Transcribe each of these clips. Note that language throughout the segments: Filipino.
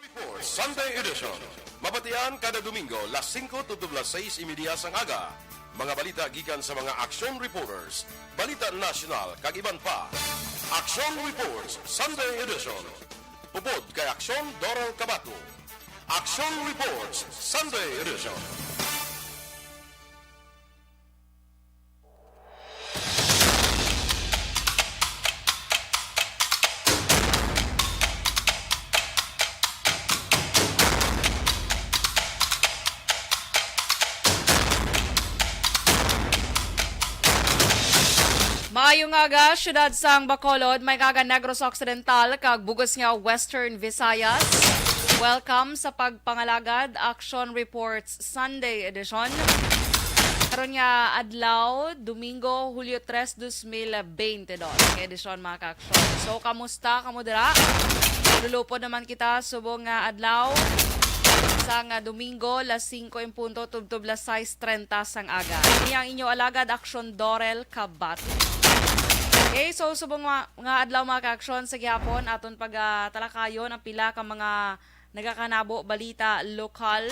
Report Sunday Edition. Mabatian kada Domingo, las 5 to las 6:30 sang aga. Mga balita gikan sa mga action reporters, balita nasyonal kag iban pa. Action Reports Sunday Edition. Upod kay Action Doral Cabato. Action Reports Sunday Edition. Maayong aga, syudad sang Bacolod, may kaga Negros Occidental, kag bugos nga Western Visayas. Welcome sa pagpangalagad Action Reports Sunday Edition. Karon nga adlaw, Domingo, Hulyo 3, 2022. Edisyon mga ka-action. So, kamusta? Kamudra? Lulupod naman kita subong nga adlaw. Sang Domingo, las 5 en punto, tubtob las 6:30 sang aga. Ini ang inyo alagad Action Dorel Cabato. Okay, so subong nga adlaw mga ka-action sa gihapon aton pag-talakayon ang pila ka mga nagakanabo balita lokal,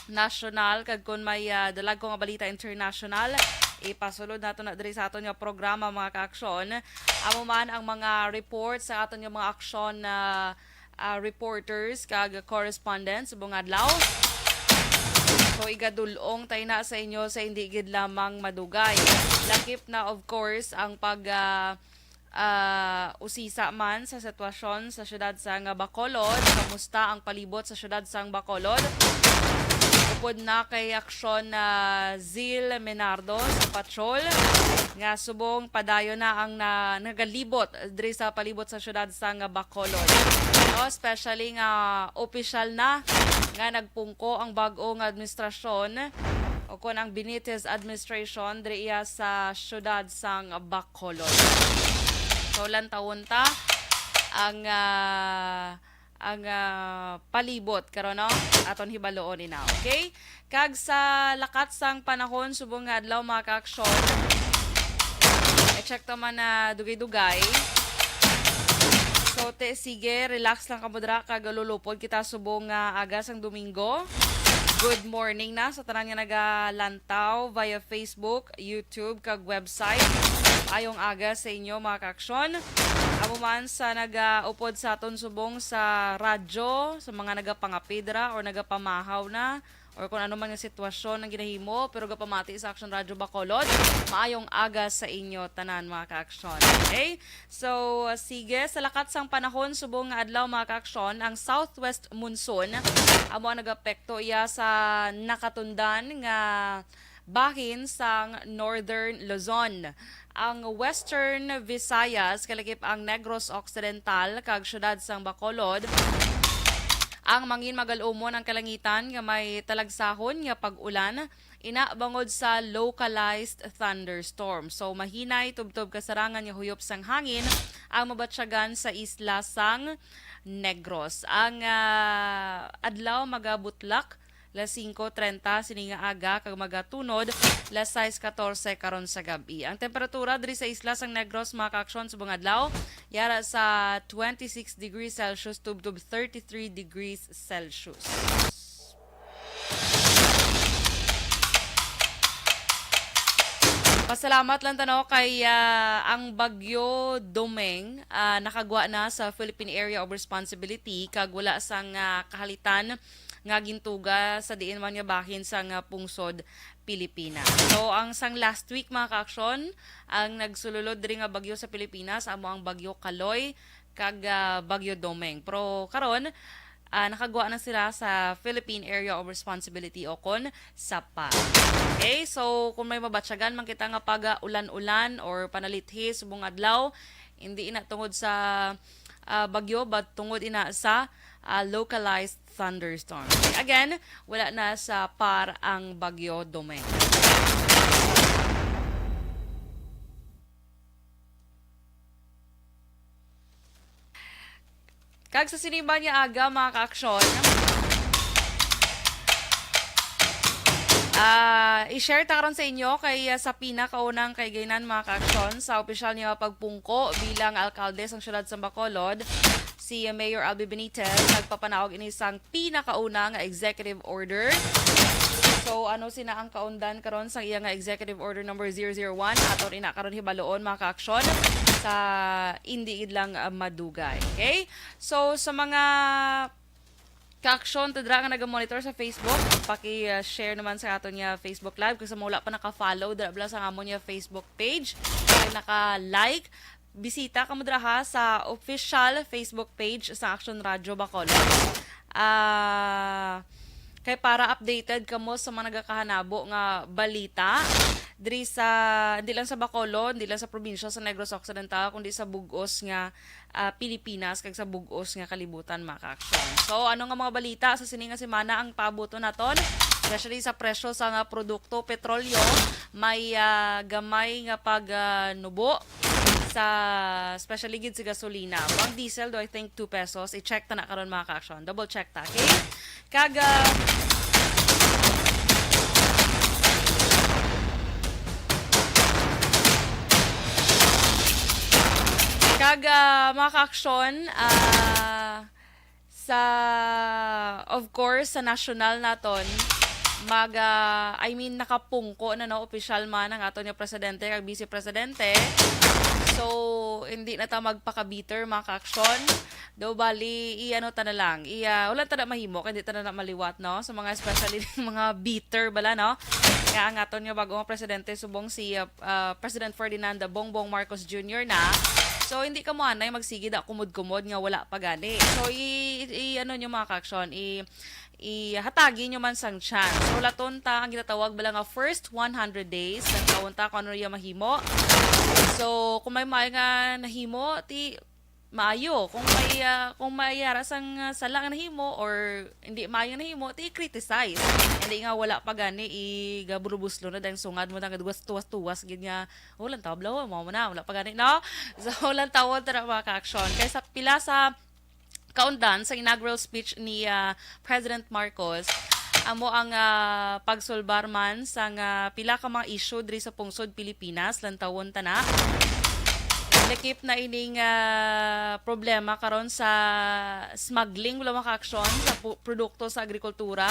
national, kag kun may dalag ko nga balita international, ipasulod nato na diri sa aton nga programa mga ka-action. Amo man ang mga reports sa aton nga mga action reporters kag correspondents subong adlaw. So igadulong tayo na sa inyo sa hindi gid lamang madugay. Lakip na of course ang pag usisa man sa sitwasyon sa syudad sang Bacolod. Kamusta ang palibot sa syudad sang Bacolod? Upod na kay aksyon na Zil Menardo sa patrol nga subong padayon na ang nagalibot diri sa palibot sa syudad sang Bacolod. No, especially nga official na nga nagpungko ang bag-ong administrasyon o kung ang Benitez administration diri sa syudad sang Bacolod. So lantawon ta ang palibot karon no aton hibaloon ina, okay? Kag sa lakat sang panahon subong nga adlaw mga ka-aksyon, i-check ta man na dugay-dugay. So sige, relax lang kamudra kag lulupod kita subong aga sang Domingo. Good morning na sa tanan nga nagalantaw via Facebook, YouTube kag website. Ayong aga sa inyo mga ka-aksyon. Amo man sa nagaupod sa aton subong sa radyo, sa mga nagapangapidra or nagapamahaw na or kung ano man nga sitwasyon ang ginahimo pero gapamati sa Action Radio Bacolod, maayong aga sa inyo tanan mga ka-aksyon. Okay? So sige, sa lakat sang panahon subong nga adlaw mga ka-aksyon, ang southwest monsoon amo ang nagapekto iya sa nakatundan nga bahin sang Northern Luzon. Ang Western Visayas, kalakip ang Negros Occidental, kag syudad sang Bacolod, ang mangin magalumon ang kalangitan nga may talagsahon nga pag-ulan, inabangod sa localized thunderstorm. So mahinay tubtob kasarangan nga huyop sang hangin ang mabatsyagan sa isla sang Negros. Ang adlaw magabutlak las 5:30 sininga aga kag magatunod las 6:14 karon sa gabi. Ang temperatura diri sa isla sang Negros mga ka-aksyon subong adlaw yara sa 26 degrees Celsius tubtob 33 degrees Celsius. Pasalamat lang tanaw kay ang bagyo Domeng nakagwa na sa Philippine Area of Responsibility kag wala sang kahalitan nga gintuga sa diin man nga bahin sang pungsod Pilipinas. So ang sang last week mga ka-aksyon, ang nagsululod diri nga bagyo sa Pilipinas amo ang bagyo Kaloy kag bagyo Domeng. Pero karon nakagwa na sila sa Philippine Area of Responsibility o kon SAPA. Okay, so kung may mabatsyagan man kita nga pag ulan-ulan or panalithi subong adlaw, hindi ina tungod sa bagyo but tungod ina sa localized thunderstorm. Again, wala na sa par ang bagyo Domeng. Kag sa sinimba niya aga mga ka-aksyon, i-share ta karon sa inyo kay sa pinakaunang kay gaynan mga ka-aksyon sa opisyal niya pagpungko bilang alkalde sa syudad sa Bacolod si Mayor Albi Benitez nagpapanaog ini sang pinakauna nga executive order. So ano sina ang kaundan karon sa iya nga executive order number 001 aton ina karon hibaloon mga ka-aksyon sa hindi lang madugay. Okay? So sa mga ka-aksyon tadra nga naga-monitor sa Facebook, paki-share naman sa aton nga Facebook Live kung sa wala pa naka-follow dra bla sa amon nga Facebook page, kay naka-like, bisita ka mo dra ha sa official Facebook page sa Action Radio Bacolod. Kay para updated kamo sa mga nagakahanabo nga balita diri sa hindi lang sa Bacolod, hindi lang sa probinsya sa Negros Occidental kundi sa bugos nga Pilipinas kag sa bugos nga kalibutan mga ka-aksyon. So ano nga mga balita sa sini nga semana ang pabuto naton, especially sa presyo sa nga produkto petrolyo, may gamay nga pagnubo sa especially gid sa gasolina. Ang diesel do I think 2 pesos. I-check ta na karon mga ka-aksyon. Double check ta, okay? Kag mga ka-aksyon, sa of course sa national naton nakapungko na no official man ang aton nga presidente kag vice presidente. So hindi na ta magpaka-bitter mga ka-aksyon. Do bali iano ta na lang. Wala ta na mahimo kay di ta na maliwat no sa mga especially mga bitter bala no. Kaya ang aton nga bagong presidente subong si President Ferdinand Bongbong Marcos Jr. na. So hindi ka mo anay magsigid kumod-kumod nga wala pa gani. So ano nyo mga ka-aksyon, ihatagi nyo man sang chance. So laton ta ang ginatawag bala nga first 100 days ng taon ta kung ano yung mahimo. So kung may nga nahimo ti maayo, kung mayara sang sala nga nahimo or hindi maayo nahimo ti criticize. Hindi nga wala pa gani igaburubuslo na dahil sungad mo tang tuwas-tuwas gid nga ulan tablaw mo na wala pa gani no. So ulan tawon ta mga ka-aksyon kaysa pila sa kaundan sa inaugural speech ni President Marcos amo ang pagsulbar man sa pila ka mga issue diri sa pungsod Pilipinas lantawon ta na. Nakip na ining problema karon sa smuggling wala maka-aksyon sa produkto sa agrikultura.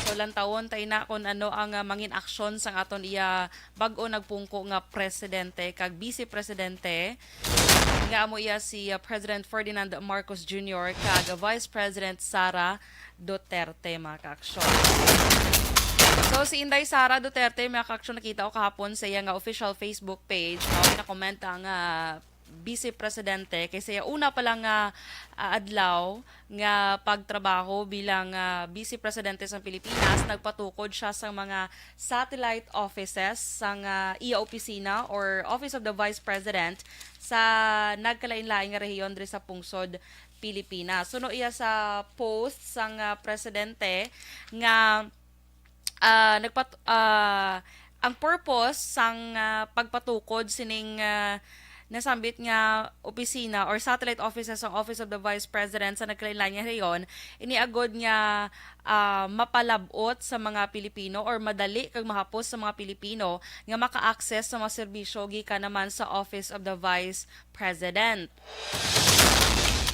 So lantawon tay na kung ano ang mangin aksyon sang aton iya bag-o nagpungko nga presidente kag vice presidente nga amo iya si President Ferdinand Marcos Jr. kag Vice President Sara Duterte mga ka-aksyon. So si Inday Sara Duterte mga ka-aksyon nakita ko kahapon sa iya nga official Facebook page na comment ang vice presidente kay siya una pa lang adlaw nga pagtrabaho bilang vice presidente sa Pilipinas nagpatukod siya sa mga satellite offices sang iya opisina or Office of the Vice President sa nagkalain-laing nga rehiyon diri sa pungsod Pilipinas. Suno iya sa post sang presidente nga ang purpose sang pagpatukod sining nasambit nga opisina or satellite offices ng Office of the Vice President sa nagkalain-lain nga rehiyon iniagod nga mapalabot sa mga Pilipino or madali kag mahapos sa mga Pilipino nga maka-access sa mga serbisyo gikan naman sa Office of the Vice President.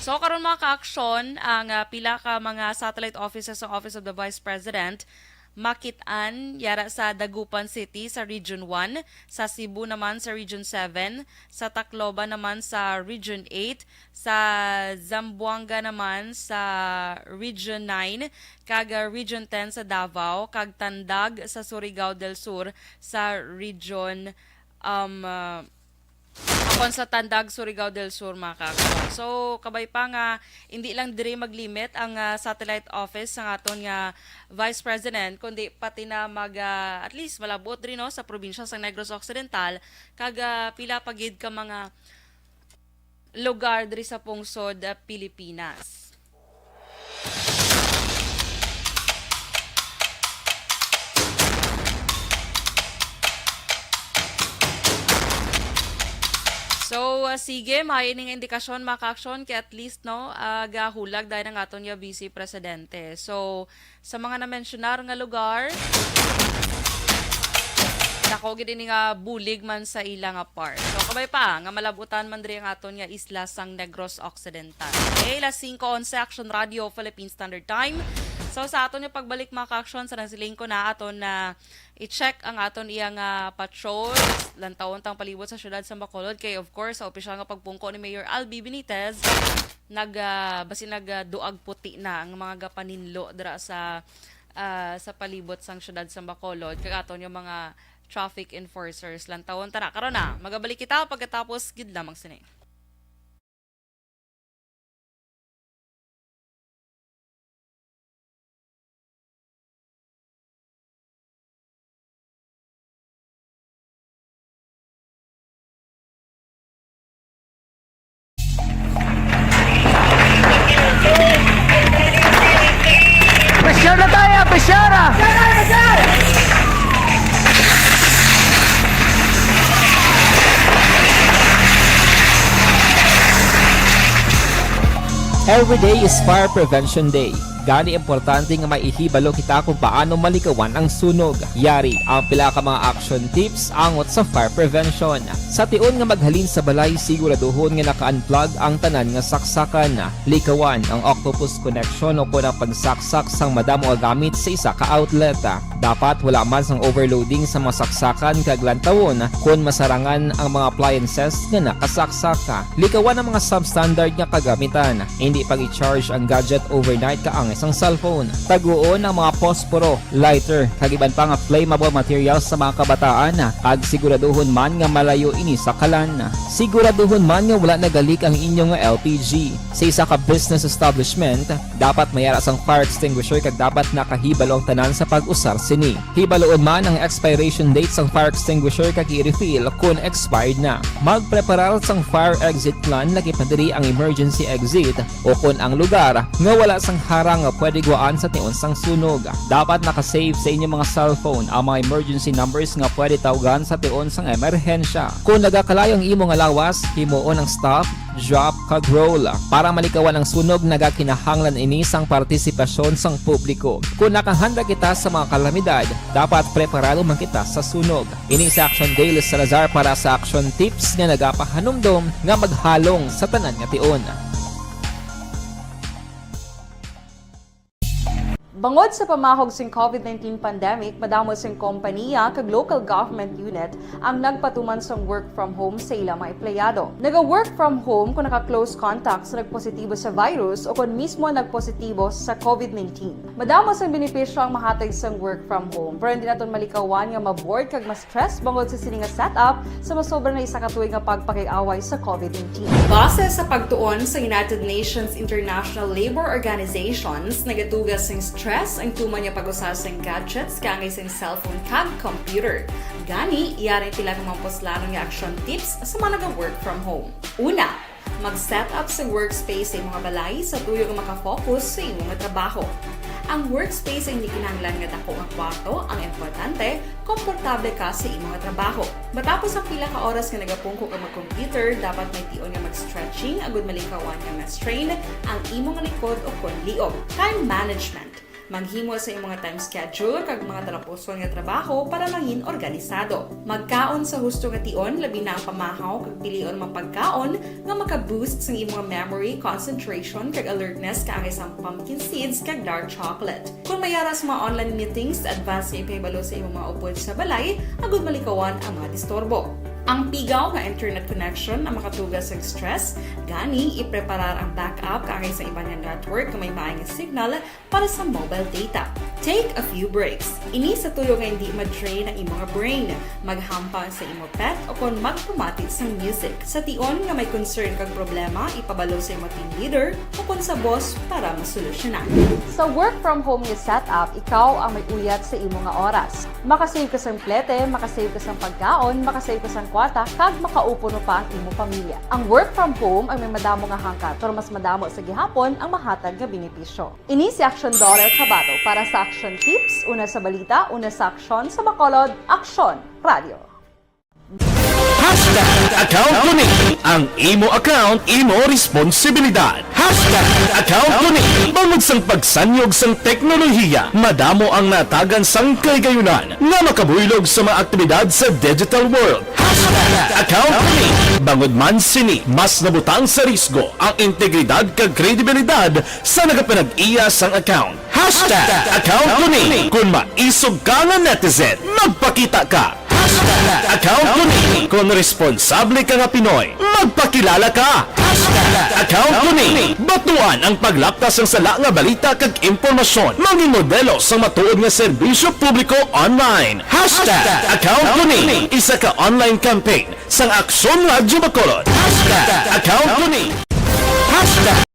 So karon mga ka-aksyon ang pila ka mga satellite offices sa Office of the Vice President makitaan yara sa Dagupan City sa Region 1, sa Cebu naman sa Region 7, sa Tacloban naman sa Region 8, sa Zamboanga naman sa Region 9, kag Region 10 sa Davao, kag Tandag sa Surigao del Sur sa Region akon sa Tandag, Surigao del Sur mga ka-aksyon. So kabay pa nga hindi lang diri maglimit ang satellite office sa aton nga Vice President kundi pati na at least malabot diri no sa probinsya sa Negros Occidental kag pila pagid ka mga lugar diri sa pungsod Pilipinas. So sige, may ning indikasyon mga ka-aksyon kay at least no gahulag dahil ng aton nga vice presidente. So sa mga na-mentionar nga lugar Nako gid ini nga bulig man sa ila nga part. So kabay pa nga malabutan man diri ang aton nga isla sang Negros Occidental. Okay, las 5:11 Action Radio Philippine Standard Time. So sa aton yung pagbalik mga ka-action sa nasiling ko na aton na i-check ang aton iyang patrol lantawon tang palibot sa syudad sa Bacolod kay of course sa opisyal nga pagpungko ni Mayor Albi Benitez nagduag puti na ang mga gapaninlo dira sa palibot sang syudad sa Bacolod kay aton yung mga traffic enforcers lantawon tara karon na magabalik kita pagkatapos gid lamang sini. Presyar na tayo! Presyar na! Every day is Fire Prevention Day. Gani importante nga maihibalo kita kung paano malikawan ang sunog. Yari ang pila ka mga action tips angot sa fire prevention. Sa tion nga maghalin sa balay, siguraduhon nga naka-unplug ang tanan nga saksakan. Likawan ang octopus connection o kung ang pagsaksak sang madamo nga gamit sa isa ka outlet. Dapat wala man sang overloading sa mga saksakan kag lantawon kung masarangan ang mga appliances nga nakasaksaka. Likawan ang mga substandard nga kagamitan. Hindi pag i-charge ang gadget overnight kaang isang cellphone. Taguon ang mga posporo, lighter, kag iban pa nga flammable materials sa mga kabataan. Kag siguraduhon man nga malayo ini sa kalan. Siguraduhon man nga wala nagalik ang inyong LPG. Sa isa ka business establishment, dapat mayara sang fire extinguisher kag dapat nakahibalo ang tanan sa pag-usar sini. Hibaloon man ang expiration date sang fire extinguisher kag i-refill kung expired na. Magpreparar sang fire exit plan lagi pa diri ang emergency exit o kung ang lugar nga wala sang harang nga pwede guwaan sa tion sang sunog. Dapat nakasave sa inyong mga cellphone ang mga emergency numbers nga pwede tawagan sa tion sang emerhensya. Kung nagakalayo ang imong lawas, himuon ang stop, drop, kag roll. Para malikawan ang sunog, nagakinahanglan ini sang partisipasyon sang publiko. Kung nakahanda kita sa mga kalamidad, dapat preparado man kita sa sunog. Ini sa Action Daily Salazar para sa action tips nga nagapahanumdom nga maghalong sa tanan nga tion. Bangod sa pamahog sing COVID-19 pandemic, madamo sing kompanya kag local government unit ang nagpatuman sang work from home sa ilang mga empleyado. Naga-work from home kung naka-close contact sa nagpositibo sa virus o kung mismo nagpositibo sa COVID-19. Madamo sang benepisyo ang mahatag sang work from home, pero hindi naton malikawan nga maboard kag ma-stress bangod sa sini nga setup sa masobra na isa ka tuig nga pagpakiaway sa COVID-19. Base sa pagtuon sa United Nations International Labour Organizations, nagatugas sing stress ang tuman niya pag-usar sa gadgets kangay sa cellphone kag computer. Gani, iyarin tila ng mga poslanong nga action tips sa mga nag-work from home. Una, mag-set up sa workspace sa mga balay sa tuyo nga makafocus sa imong trabaho. Ang workspace ay hindi kinahanglan nga dako nga kwarto, ang importante, komportable ka sa imong trabaho. Matapos ang pila ka oras nga nagapungko ka mag-computer, dapat may tion nga mag-stretching agud malikawan nga ma-strain ang imong likod o kon liog. Time management. Maghimo sa imong time schedule kag mga talapuson nga trabaho para mangin organisado. Magkaon sa husto nga tion labi na ang pamahaw kag pilion mga pagkaon nga maka-boost sa imong memory, concentration kag alertness kaangay sa pumpkin seeds kag dark chocolate. Kung mayaras mga online meetings, advance sa ipahibalo sa imong mga upod sa balay, agud malikawan ang mga disturbo. Ang pigaw nga internet connection ang makatugas sa stress, gani ipreparar ang backup kaangay sa ibang network nga may maayong signal para sa mobile data. Take a few breaks. Ini sa tuyo nga hindi ma-drain ang imong brain, maghampang sa imong pet o kung magpumatit sa music. Sa tion nga may concern kag problema, ipabalo sa imong team leader o kung sa boss para masolusyonan. Sa work from home nga setup, ikaw ang may uyat sa imong nga oras. Makasave ka sa plete, makasave ka sa pagkaon, makasave ka sa kwarta, kag makaupo no pa ang imong pamilya. Ang work from home ay may madamo nga hangkat, pero mas madamo sa gihapon ang mahatag nga benepisyo. Ini si Action Daughter Cabato para sa Action Tips, una sa balita, una sa aksyon sa Bacolod, Action Radio. Hashtag account ko ni. Ang imo account, imo responsibilidad. Hashtag account ko ni. Bangod sang pagsanyog sang teknolohiya, madamo ang natagan sang kaygayunan nga makabuylog sa mga aktibidad sa digital world. Hashtag account ko ni. Bangod man sini, mas nabutang sa risgo ang integridad kag kredibilidad sa nagapanag-iya sang account. Hashtag account ko ni. Kung maisog ka nga netizen, magpakita ka. Hashtag account ko ni. Kung responsable ka nga Pinoy, magpakilala ka. Hashtag account ko ni. Batuan ang paglaptas ng sala nga balita kag impormasyon. Maging modelo sa matuod nga serbisyo publiko online. Hashtag account ko ni. Isa ka online campaign sang Aksyon Radyo Bacolod. Hashtag account ko ni. Hashtag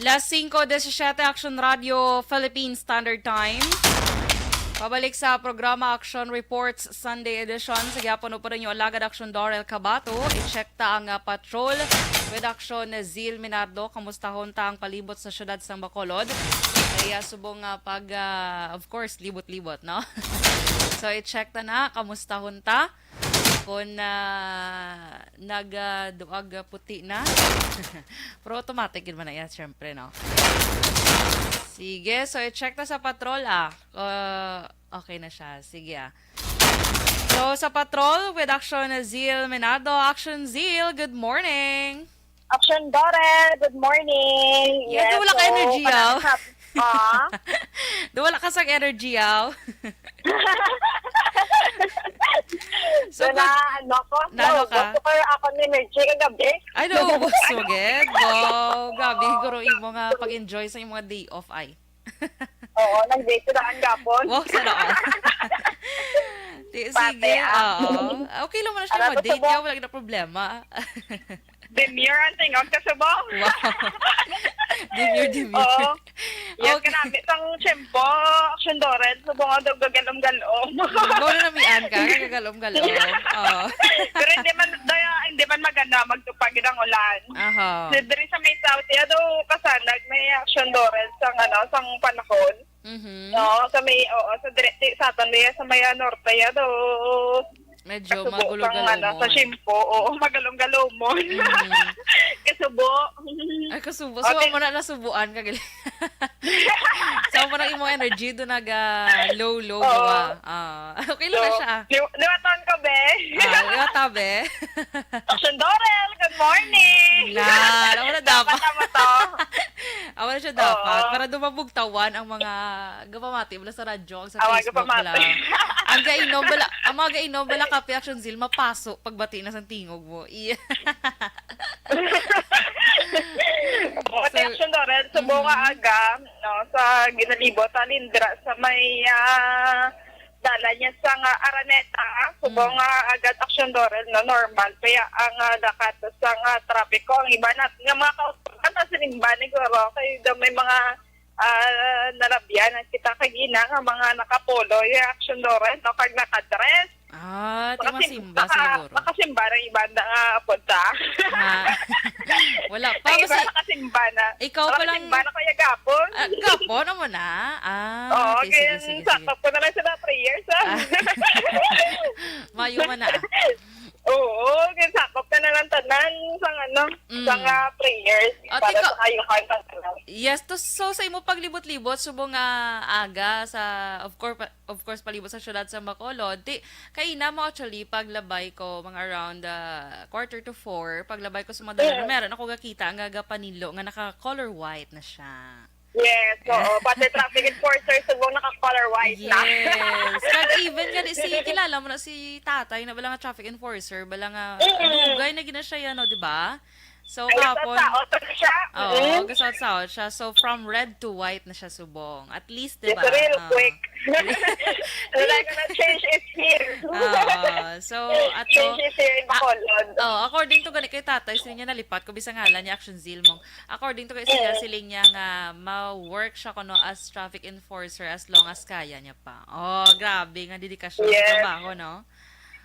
Las 5:17 Action Radio Philippine Standard Time. Pabalik sa programa Action Reports Sunday Edition. Sa gyapon po rin yung Alagad Action Dorel Cabato. I-check ta ang patrol with Action Zil Minardo. Kamustahon ta ang palibot sa syudad sa Bacolod. Kaya subong of course, libot-libot, no? So i-check ta na, kamustahon ta. Kung nagduag puti na. Pero automatic yun man na yan, syempre, no? Sige, so i-check na sa patrol, okay na siya. Sige, So, sa patrol, with Action Zil Menado. Action Zil, good morning! Action Dorel, good morning! Yes, wala ka energy, Ah? Wala ka sa energy, So, Nano ka? Super ako ni energy kagabi. Ay, naubos mo, Ged. Wow, gabi, siguro imo nga pag-enjoy sa iyong mga day off, ay. Oo, nag-date na ang gapon. Wow, sana all. Sige, oo. Okay lang mo na siya mag-date niya, wala na problema. Demure ang tingog ka sa bong. Wow. Demure. Oo. Yan Okay. ka namin sang tiyempo, Action Dorel, subong ako daw gagalom-galom. Mo na namian ka, kagagalom-galom. Oo. Pero hindi man maganda magtupag ang ulan. Aha. Diri sa may South, daw kasanag may Action Dorel sang panahon. Mhm. No, sa may sa direct sa aton sa may norte do. Medyo Kasubo magulo-galo mo. sa Shimpo, magalom-galom mo. Kasubo. Ay, kasubo. So, Okay. mo na nasubuan ka gali. So, mo na imong energy doon low ba? Okay lang na siya. Liwatan ko, be. Yung tabi. Action Dorel, good morning. Ako na dapat. Tama to. Ako na siya dapat. Oo. Para dumabugtawan ang mga gapamati mula sa radyo, sa Awag Facebook gapamati. bala. Ang mga gainom bala kape Action Zil, mapaso pagbati na sa tingog mo. Buti Action Dorel, subo nga aga, no, sa ginalibot, alindra sa may dala niya sa Araneta, subo nga agad Action Dorel, no, normal. Kaya ang dakat sa trapiko, ang iba natin, nga mga kautukan na sinimba ni Goro, kaya daw may mga narabyan at kita kagina nga mga nakapolo, yung Action Dorel, no, kag nakadress. Di masimba siguro. Makasimba ng ibanda nga punta. Wala pa. Ay, iba Kasi, nakasimba na. ikaw pa lang. Nakasimba na kaya gapon. Gapo na mo na. Oo, Okay, sige. sakop ko na lang sila 3 years, Mayo man na. Oo, sakop ka na lang tanan sa 3 years. At Para ikaw- sa kayuhan ka tanan. Yes, so sa imo paglibot-libot subong nga aga sa of course palibot sa syudad sa Bacolod. Kay na mo actually paglabay ko mga around 3:45 paglabay ko sa Madalan. Meron ako gakita ang gagapanilo nga naka-color white na siya. Yes, oo. Pati traffic enforcer, subong naka-color white na. Yes. Kag even nga kilala mo na si tatay na bala nga traffic enforcer, bala nga dugay na gina siya yan, no, di ba? So Ang kahapon, saot na siya. oo, gasaot-saot siya. So from red to white na siya subong. At least, di It's ba? real Oo. quick. Like na change is here. Oo. So, ato, Change is here in Bacolod. according to gani kay tatay, sila niya nalipat ko bisang ngalan niya Action Zeal mong. According to kay sila niya nga ma-work siya kuno as traffic enforcer as long as kaya niya pa. Oh, grabe nga dedikasyon sa Yes. trabaho, no?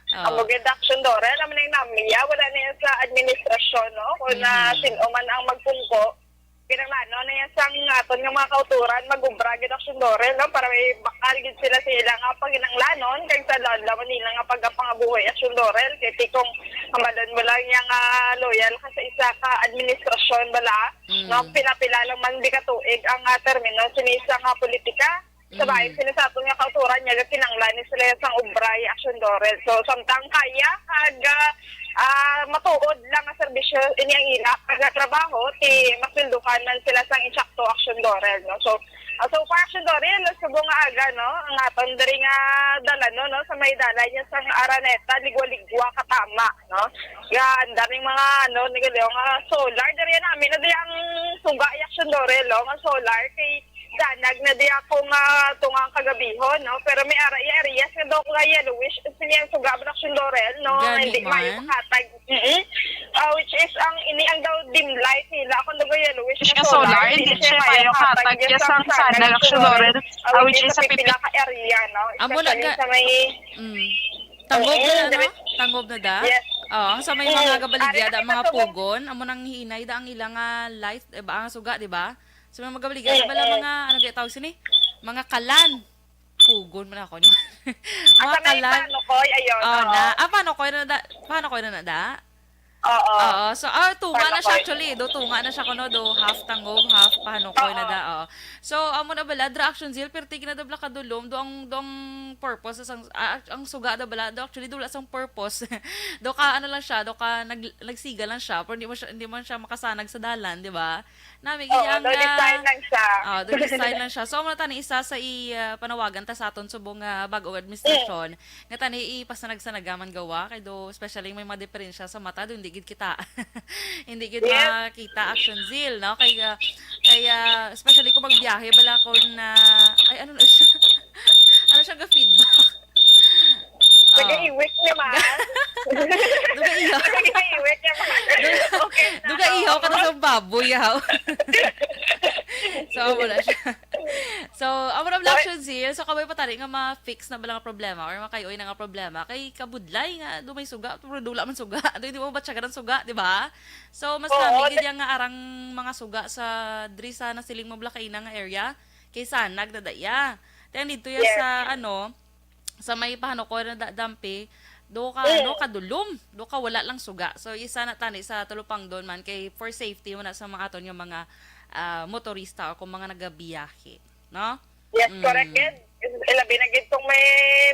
Ang Oh. mag-reduction do, rin naman yung namiya, wala na yan sa administrasyon, no? Kung na sino man ang magpungko, pinangano na yan sang aton ng mga kauturan, mag-ubra, reduction do, rin, no? Para may bakal, gid sila nga pag inanglanon, kaya sa lalaman nila nga pagkapangabuhay, action do, rin, kaya tikong kamalon mo lang yung loyal ka sa isa ka administrasyon, bala, no? Pinapila lang man di ka tuig ang termino, sinisa nga politika, sa bahay, sinasatong nga kauturan niya, kinanglan ni sila sang ubray action dorel. So, samtang kaya, matuod lang ang serbisyo ini ang ila, trabaho, ti masildukan man sila sang insakto action dorel, no? So for action dorel, subong nga aga, no? Ang aton diri nga dala, no? Sa may dala niya sang Araneta, ligwa-ligwa katama, no? Yan, daming mga, nigaliw nga solar, diri namin, na di ang suga action dorel, no? Nga solar, kay danag na di ako nga tungang kagabihon, no? Pero may areas nga daw nga yellowish, siya yung sugab na sundorel, no? Gani Hindi man? mayo makatag. Which is, ini ang daw dim light nila, kung daw yellowish Siya solar, hindi siya mayo katag. Yes, ang sana ng sundorel, which is sa pipila ka area, no? Amo Especially na sa may... Tangob na, no? Dapat- Tangob na da? Yes. Oo, sa may mga gabaligya, Ari, mga katubog. pugon, amo nang hinay da ang ilang light, diba, ang suga, diba? Sa mga gabaligya, bala mga, ano kaya tawag sini? Mga kalan. Pugon man ako nyo. At Mga sa may kalan. plano ko, ayun, Oh, oo. na. Paano ko na da? Oo. Oo. So, tunga na siya Panokoy. actually. Tunga na siya kuno. Half tangob, half panokoy na da. Oo. So, amo na bala, dra action zeal, pero tigna da bala kadulom, doang purpose, ang suga da bala, do actually, dula sang purpose. do ka, ano lang siya, do ka, nagsiga lang siya, pero hindi man siya makasanag sa dalan, di ba? Nami, Oo, giyang, do design lang siya. do design lang siya. So, amo na tani isa sa panawagan ta sa aton subong bagong administrasyon, nga tani ipasanag-sanagaman gawa, kay do, especially may mga diferensya sa mata, do hindi gid kita. Hindi gid Yes. makita action zeal, no? Kaya especially kung magbiyahe bala ko na ay ano na siya. Ano siya ga feedback. Nag-iwik naman. Duga ihaw. Nag-iwik naman. Okay na. Duga ihaw ka na sa baboy, ihaw. So, amo na siya. So, amo na bala action zeal. So, kabay pa tari nga ma-fix na bala nga problema or makayoy na nga problema. Kay kabudlay nga, do may suga, pero dula man suga. Do hindi mo ba siya ng suga, di ba? So, mas nami gid nga arang mga suga sa diri sa nasiling mo bala kaina nga area kay sanag dadaya. Then dito ya Yes. sa sa may pahanoko na dampi, do ka kadulom, do ka wala lang suga. So isa na tani sa tulupang doon man kay for safety mo na sa mga aton yung mga motorista o kung mga nagabiyahe, no? Yes, correct. Ilabi na gitong may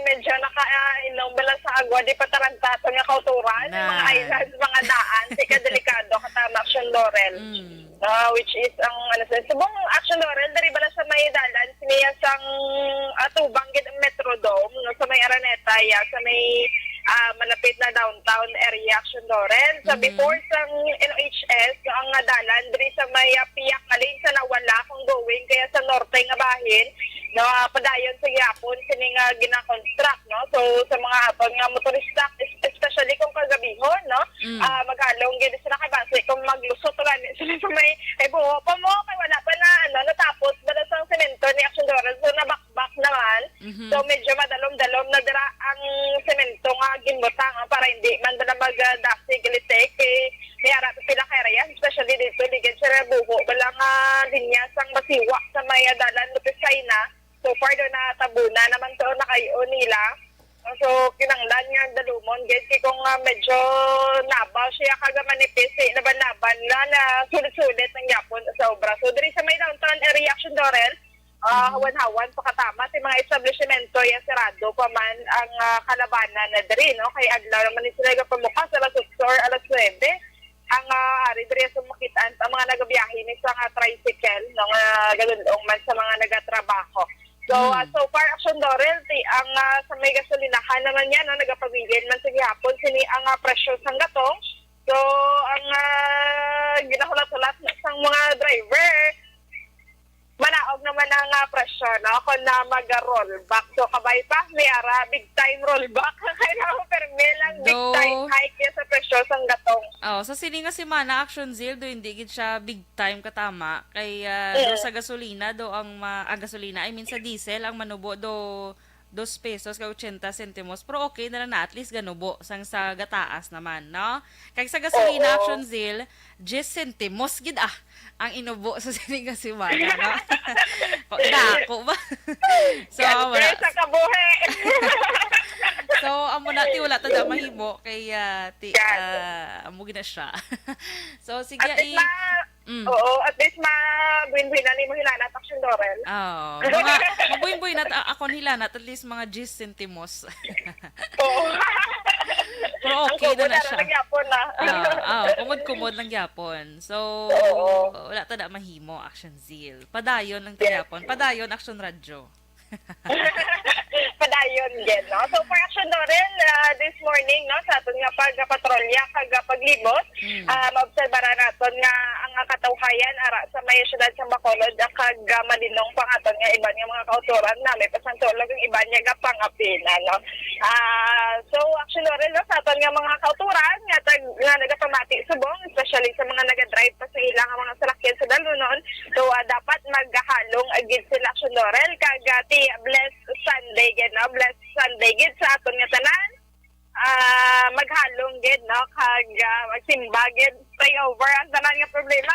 medyo naka-inom bala sa agwa, di pa tarantato nga kauturan, yung mga Nice. islands, mga daan, di ka delikado, katama action Laurel. Which is ang subong action Laurel, dari bala sa may dalan, siniya sang atubang gid ang Metrodome, no, sa may Araneta, sa may malapit na downtown area action Laurel. Sa before sang LHS, ang dalan, dari sa may Piyak Kaling sa nawala kung going, kaya sa norte nga bahin, no, padayon sa Yapon sini nga gina-construct, no. So sa mga aton nga motorista, especially kung kagabihon, no, magalong gid sila kay base kung maglusot ra ni sila sa may buho pa mo kay wala pa na natapos bala sang semento ni Action Doral, so nabakbak naman. So medyo madalom-dalom na dira ang semento nga ginbutang para hindi man bala magdasi gilitek kay may ara pila ka area, especially dito ligid sa buho bala nga linya sang masiwa sa may dalan lupis kaina. So far doon na tabuna naman to na kayo nila. So kinanglan nga dalumon guys kay kung medyo nabaw siya kaga manipis laban-laban na sulit-sulit ng yapon sa obra. So diri sa may downtown area action Dorel, hawan-hawan pa katama sa mga establishmento ya sarado pa man ang kalabanan na diri, no, kay adlaw naman ni sila pamukas alas 8 or alas 9. Ang ari diri sa makitaan ang mga nagabiyahe ni sa tricycle no nga galundong man sa mga nagatrabaho. So, so far, Action Dorel, ang sa may gasolinahan naman yan, no, nagapabigin man sa gihapon, sini ang presyo sang gatong, So, ang ginahulat-hulat sa mga driver, manaog naman ang presyo, no? Kung na mag-rollback. So, kabay pa, may ara, big time rollback. Kaya ako perme lang, big Though- time hike yan sa presyo sang gatong. Oh, sa sininga si Mana Action Zeal do hindi gid siya big time katama kay do sa gasolina do ang gasolina I mean sa diesel ang manubo do 2 pesos kay 80 centimos pero okay na lang na at least ganubo sang sa gataas naman no kay sa gasolina Oo. Action Zeal 10 centimos gid ang inubo sa sininga si Mana no dako ba so amo Yes, na sa kabuhi. so amo na ti wala ta da mahimo kay Yan. amo gina siya so sige At least oo, at least ma-win-win na ni mo hilana at Action Dorel. Oh, mga mabuy-buy na ako nila na at least mga 10 centimos. Oo. Pero Ang okay kubo na na siya. lang yapon na. Kumod-kumod lang gyapon. So, Oo. wala ta da mahimo Action Zeal. Padayon lang ta gyapon. Padayon Action Radyo. Padayon din, no? So, for Action Dorel, this morning, no, sa aton nga pagpatrolya, paglibot, maobserbahan naton nga ang katawhayan ara sa may syudad sa Bacolod, kag malinong pang aton nga iba nga mga kauturan na may pasantulog ang iba niya nga pangapina, no? So, Action Dorel, no, sa aton nga mga kauturan, nga nagapamati subong, especially sa mga nagadrive pa sa ilang mga salakyan sa dalunon, so, dapat maghalong agid sila Action Dorel, kag Blessed Sunday gid no Blessed Sunday gid sa aton nga tanan maghalong gid no kag magsimba gid pray over ang tanan nga problema.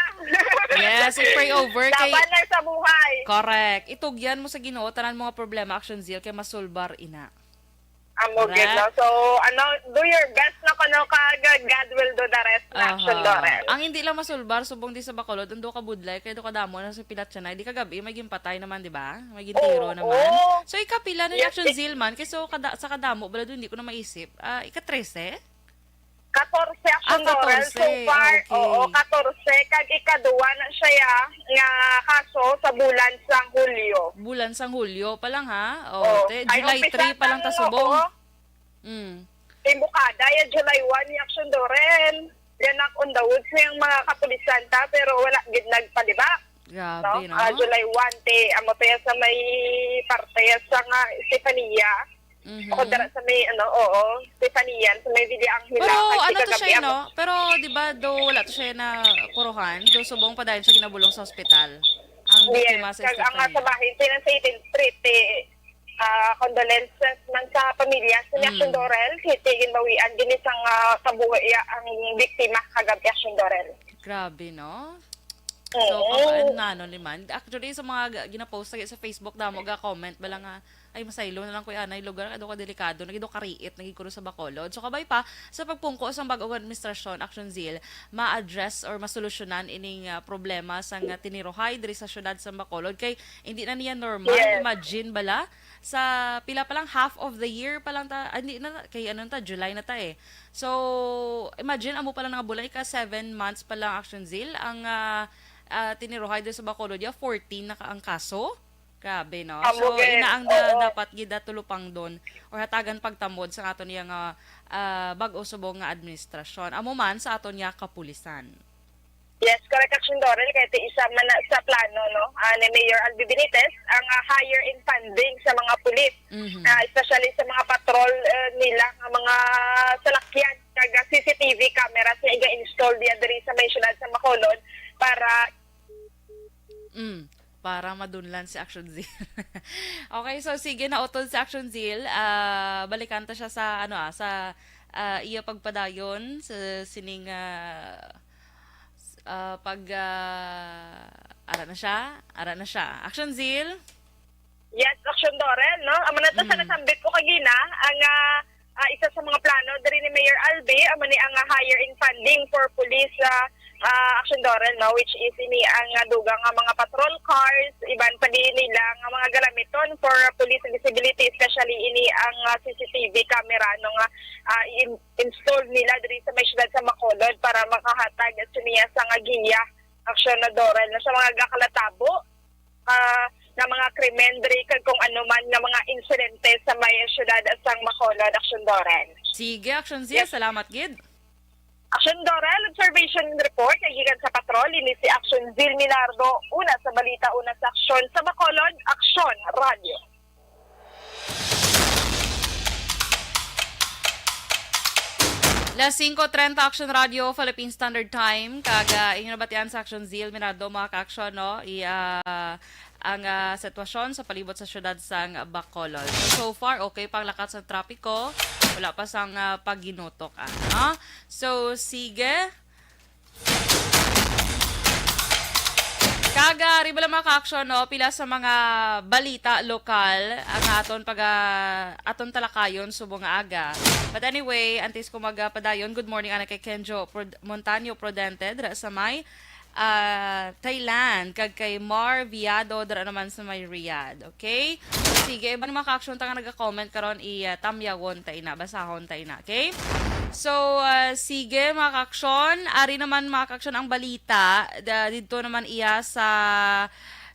Yes, pray over kay dapat na sa buhay. correct. Itugyan mo sa Ginoo tanan mga problema Action Zeal kay masulbar ina. Amo gid no. So do your best na kuno kag God will do the rest na Action Dorel. Ang hindi lang masulbar subong di sa Bacolod undo ka budlay kay do ka damo na sa pilat siya na di ka gabi may gimpatay naman di ba? May gintiro naman. Oo. So ikapila na Yes, Action Zeal man kay so sa kadamo bala hindi ko na maisip. Ika-13? 14 Action Dorel 14. so far. Okay. Oo, 14 kag ikaduwa na siya nga kaso sa bulan sang Hulyo. Bulan sang Hulyo pa lang ha. Oo. Ay, July umpisa 3 pa lang ta ng, subong. oo. Mm. Imbukada ya July 1 ni Action Dorel. Yan ang on the woods yung mga kapulisan ta pero wala gid nagpalibak. Grabe no. July 1 te amo pa sa may parte sa nga Stefania. Mhm. Ako dara sa may Stefania sa may Villa Angela. Pero Kasi ano to kagabi siya ako- no? Pero di ba do wala to siya na puruhan, do subong pa dahil siya ginabulong sa ospital. Ang biktima Yes, sa kag ang sa Estefania. bahay sa 18th Street condolences man sa pamilya sa Action Dorel. Kitigin bawian din isang kabuhi ang biktima kagabi Action Dorel. Grabe no? So, Oo. ano naman. Actually, sa mga ginapost sa Facebook damo ga-comment bala nga ay masaylo na lang ko anay lugar kado ka delikado nagido kariit nagikulo sa Bacolod. So kabay pa sa pagpungko sa bagong administrasyon Action Zeal ma-address or masolusyonan ining problema sa tinirohay diri sa syudad sa Bacolod kay hindi na niya normal. Yes. Imagine bala sa pila pa lang half of the year pa lang ta hindi na kay ano ta July na ta eh. So imagine amo pa lang nga bulan ka 7 months pa lang Action Zeal ang tinirohay diri sa Bacolod ya 14 na ang kaso. Grabe no. So Amugin. inaang Oo. dapat gida tulupang doon or hatagan pagtamod sa aton niya nga bag-o subong nga administrasyon. Amo man sa aton niya kapulisan. Yes, correct Action Dorel kaya ito isa man na sa plano no ni Mayor Albi Benitez ang higher in funding sa mga pulis. Mhm. Especially sa mga patrol nila nga mga salakyan kag CCTV cameras nga iga-install diya diri sa may syudad sa Bacolod Para madunlan si Action Zeal. Okay, so sige na utol si Action Zeal. Balikan ta siya sa sa iya pagpadayon sa sining pag ara na siya. Action Zeal. Yes, Action Dorel, no? Amo na to sa nasambit ko kagina ang isa sa mga plano diri ni Mayor Albi amo ni ang higher in funding for police Action Dorel, no, which is ini ang dugang nga mga patrol cars, iban pa din nila nga mga galamiton for police visibility, especially ini ang CCTV camera no nga install nila diri sa may syudad sa Bacolod para makahatag sa niya sa nga giya Action Dorel no, sa mga gakalatabo na mga krimen diri kag kung ano man nga mga insidente sa may syudad sa Bacolod Action Dorel. Sige, Action Zeal. Yes. Salamat gid. Action Dorel, observation report, nagigan sa patrol, ini si Action Zil Milardo, una sa balita, una sa aksyon sa Bacolod, Action Radio. Las 5:30 Action Radio, Philippine Standard Time. Kaga inyo nabatian sa Action Zil Minado mga ka-action, no? Ang sitwasyon sa palibot sa syudad sang Bacolod. So far, okay pang lakas sa trapiko. Wala pa sang pagginutok. No? So, sige. Kaga, rin mga ka-action, no? Pila sa mga balita lokal ang aton talakayon subong nga aga. But anyway, antes ko magpadayon, good morning ana kay Kenjo Montaño Prudente dra sa may Thailand, kag kay Mar Viado dra naman sa may Riyadh. Okay? Sige, iba mga ka-action ta nga naga-comment karon tamyawon ta ina, basahon ta ina. Okay? So, sige mga ka-action, ari naman mga ka-action ang balita dito naman iya sa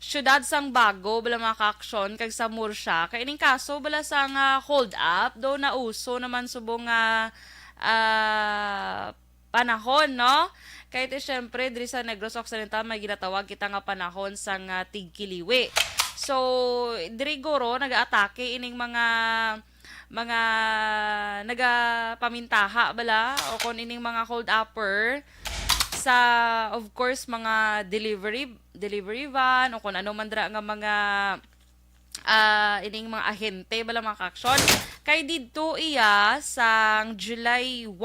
syudad sang Bago, bala mga ka-action, kag sa Mursya. Kaya ining kaso, bala sang hold up, do na uso naman subong panahon, no? Kaya ito, syempre, diri sa Negros Occidental, may ginatawag kita nga panahon sang tigkiliwi. So, diri goro, nag-aatake ining mga nagapamintaha, bala, o kung ining mga hold upper, sa of course mga delivery van o kung ano man dra nga mga ining mga ahente bala mga ka-action kay didto iya sang July 1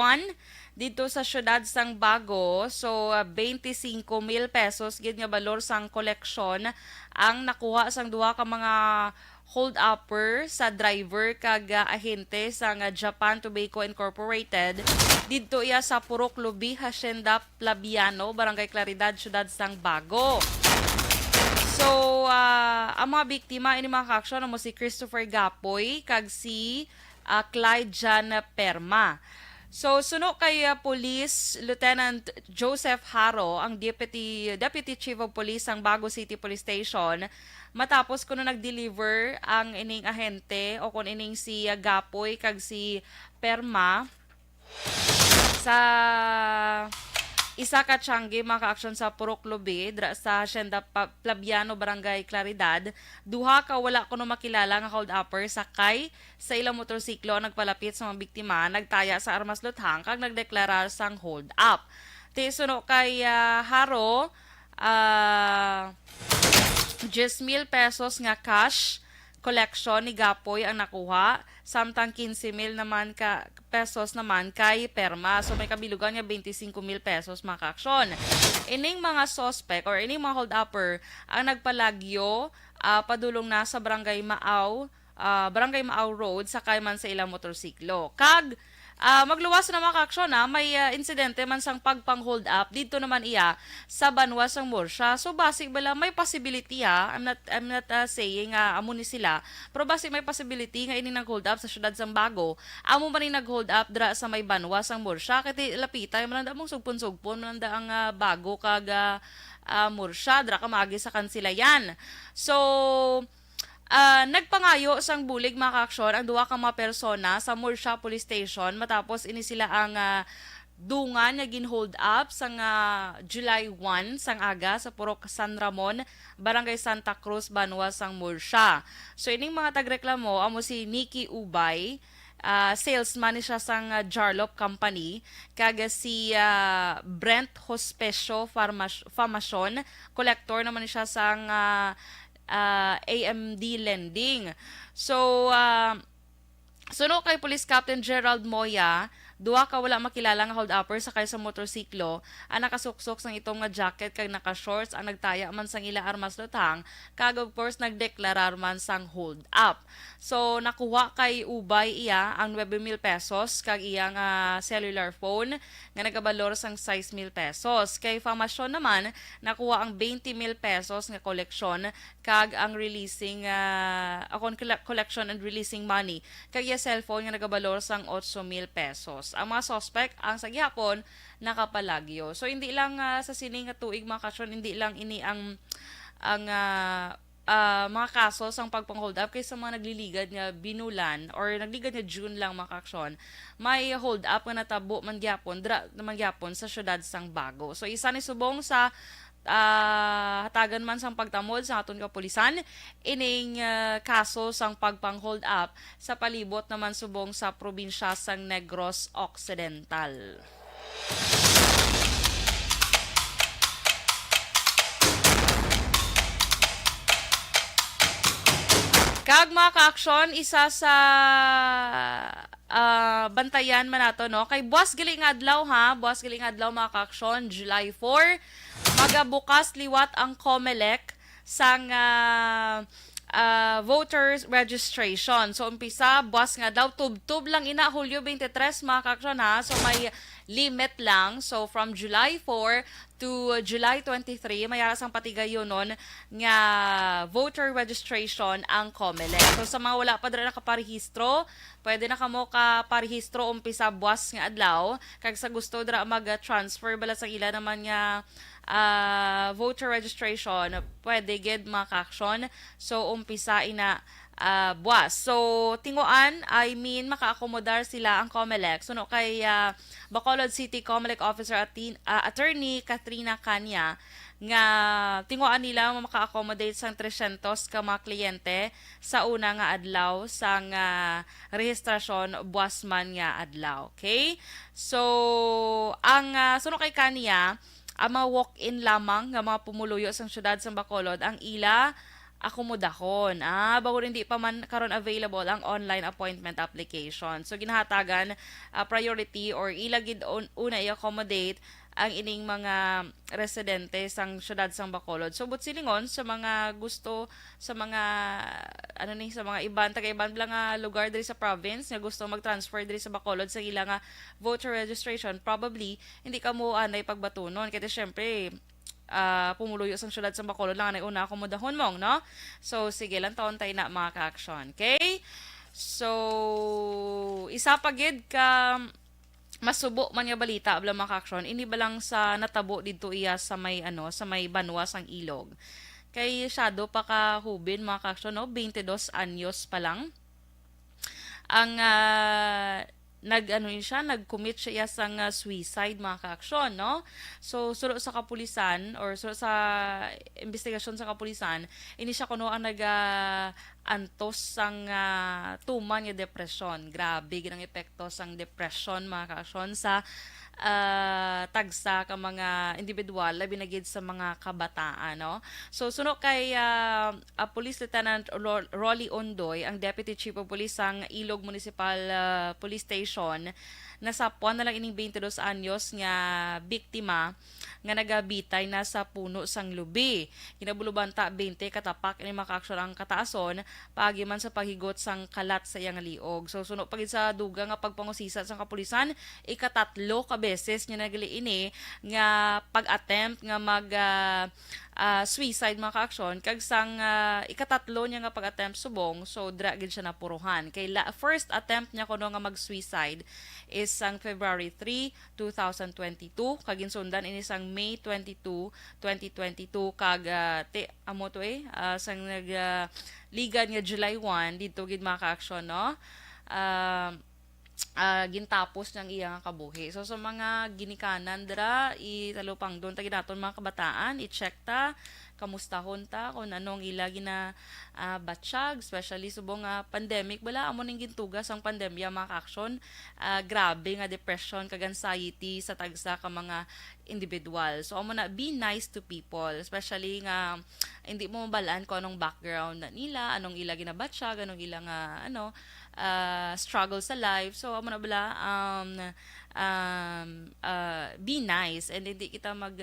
dito sa syudad sang Bago. So 25,000 pesos gid nga balor sang koleksyon ang nakuha sang duha ka mga hold upper sa driver kag ahente sang Japan Tobacco Incorporated didto iya sa Purok Lubi, Hacienda Plabiano, Barangay Claridad, syudad sang Bago. So ang mga biktima ini mga ka-action mo si Christopher Gapoy kag si Clyde Jan Perma. So, suno kay Police Lieutenant Joseph Haro, ang Deputy Chief of Police ang Bago City Police Station, matapos kuno nag-deliver ang ining ahente o kun ining si Gapoy kag si Perma sa isa ka tiyangge mga ka-action sa Purok Lubi dra sa Hacienda Plabiano, Barangay Claridad. Duha ka wala kuno makilala nga hold upper sakay sa ilang motorsiklo nagpalapit sa mga biktima, nagtaya sa armas luthang kag nagdeklara sang hold up. Tisuno kay Haro 10,000 pesos nga cash collection ni Gapoy ang nakuha, samtang 15,000 naman pesos naman kay Perma. So may kabilugan nga 25,000 pesos mga ka-aksyon. Ining mga suspect or ining mga hold upper ang nagpalagyo padulong na sa Barangay Maaw Road sakay man sa ilang motorsiklo. Kag magluwas na mga ka-aksyon may insidente man sang pagpang-hold up dito naman iya sa Banwa sang Mursya. So basic bala may possibility I'm not saying amo ni sila, pero basic may possibility nga ini nag-hold up sa syudad sang Bago. Amo man ni nag-hold up dra sa may Banwa sang Mursya kay lapitay man mong sugpon-sugpon man ang Bago kag Mursya dra ka maagi sa Kansilayan. So nagpangayo sang bulig mga ka-aksyon ang duha ka mga persona sa Mursya Police Station matapos ini sila ang dungan nga gin-hold up sang July 1 sang aga sa Purok San Ramon, Barangay Santa Cruz, Banwa sang Mursya. So ining mga tagreklamo amo si Nikki Ubay, salesman ni siya sang Jarlop Company, kag si Brent Hospesio Farmacion, collector naman ni siya sang AMD Lending. So, suno kay Police Captain Gerald Moya, duha ka wala makilala nga hold upper sakay sa motorsiklo ang nakasuksok sang itong nga jacket kag naka-shorts ang nagtaya man sang ila armas luthang kag of course nagdeklarar man sang hold up. So nakuha kay Ubay iya ang 9,000 pesos kag iya nga cellular phone nga nagabalor sang 6,000 pesos. Kay Farmacion naman nakuha ang 20,000 pesos nga koleksyon kag ang releasing collection and releasing money kag iya cellphone nga nagabalor sang 8,000 pesos. Ang mga suspect ang sa gihapon nakapalagyo. So hindi lang sa sining nga tuig mga kasyon, hindi lang ini ang mga kaso sang pagpang-hold up kaysa mga nagliligad nga binulan or nagliligad nga June lang mga kaaksyon, may hold up nga natabo man gyapon sa syudad sang Bago. So isa ni subong sa hatagan man sang pagtamod sa aton kapulisan ining kaso sang pagpang-hold up sa palibot naman subong sa probinsya sang Negros Occidental. Kag mga ka-aksyon, isa sa bantayan man nato no kay buwas giling adlaw buwas giling adlaw mga ka-aksyon, July 4 magabukas liwat ang COMELEC sang voters registration. So umpisa buwas nga daw tub-tub lang ina Hulyo 23 mga ka-aksyon so may limit lang. So from July 4 to July 23 mayara sang patigayon nun nga voter registration ang COMELEC. So sa mga wala pa dira nakaparehistro, pwede na kamo ka-parehistro umpisa buwas nga adlaw. Kag sa gusto dira mag-transfer bala sa ila naman nga voter registration, pwede gid mga ka-aksyon. So umpisa ina buwas. So, tinguan, maka-accommodar sila ang COMELEC. So, no, kay Bacolod City COMELEC Officer Attorney Katrina Kanya, nga tinguan nila maka-accommodate sang 300 ka mga kliyente sa una nga adlaw sang rehistrasyon buwas man nga adlaw. Okay? So, ang suno kay Kanya, ang mga walk-in lamang nga mga pumuluyo sang syudad sang Bacolod, ang ila akomodahon. Bago hindi pa man karon available ang online appointment application. So ginahatagan priority or ilagid una i-accommodate ang ining mga residente sang syudad sang Bacolod. So but silingon sa mga gusto sa mga sa mga taga-iban lang nga lugar diri sa province nga gusto mag-transfer diri sa Bacolod sa ila nga voter registration, probably hindi ka mo anay pagbatunon kasi syempre pumuluyo sang syudad sa Bacolod lang na una akomodahon mong, no? So, sige lang taon tayo na mga ka-aksyon. Okay? So, isa pa gid ka masubo man nga balita abla mga ka-aksyon, ini ba lang sa natabo dito iya sa may sa may banwa sang ilog. Kay shadow pa ka hubin mga ka-aksyon, no? 22 anyos pa lang. Ang nag-commit siya sang suicide mga ka-aksyon, no? So, suro sa kapulisan or suro sa investigasyon sa kapulisan, ini siya kuno ang antos sang tuman nga depresyon. Grabe ginang epekto sang depression mga ka-aksyon sa tagsa ka mga individual labi na gid sa mga kabataan, no? So suno kay Police Lieutenant Rolly Ondoy, ang Deputy Chief of Police sang Ilog Municipal Police Station, nasapuan na lang ining 22 anyos nga biktima nga nagabitay na sa puno sang lubi. Kinabulubanta 20 katapak ini maka-aksyon ang kataason paagi man sa paghigot sang kalat sa iyang liog. So suno pagid sa duga nga pagpangusisa sang kapulisan, ikatatlo ka beses niya nagali ini nga pag-attempt nga mag suicide mga ka-aksyon kag sang ikatatlo niya nga pag-attempt subong, so dra gid siya napuruhan. Kay first attempt niya kuno nga mag-suicide is sang February 3, 2022 kag insundan ini sang May 22, 2022 kag sang ligan nga July 1 dito gid mga ka-aksyon, no? Gintapos ng iyang kabuhi. So sa mga ginikanan dra italupang doon tagi naton mga kabataan, i-check ta kamustahon ta kung anong ila gina batsyag, especially subong pandemic bala amo ning gintugas ang pandemya mga ka-aksyon. Grabe nga depression kag anxiety sa tagsa ka mga individual. So amo na be nice to people, especially nga hindi mo mabalaan kung anong background na nila, anong ila ginabatsyag, anong ila nga struggle sa life. So amo na bala be nice and hindi kita mag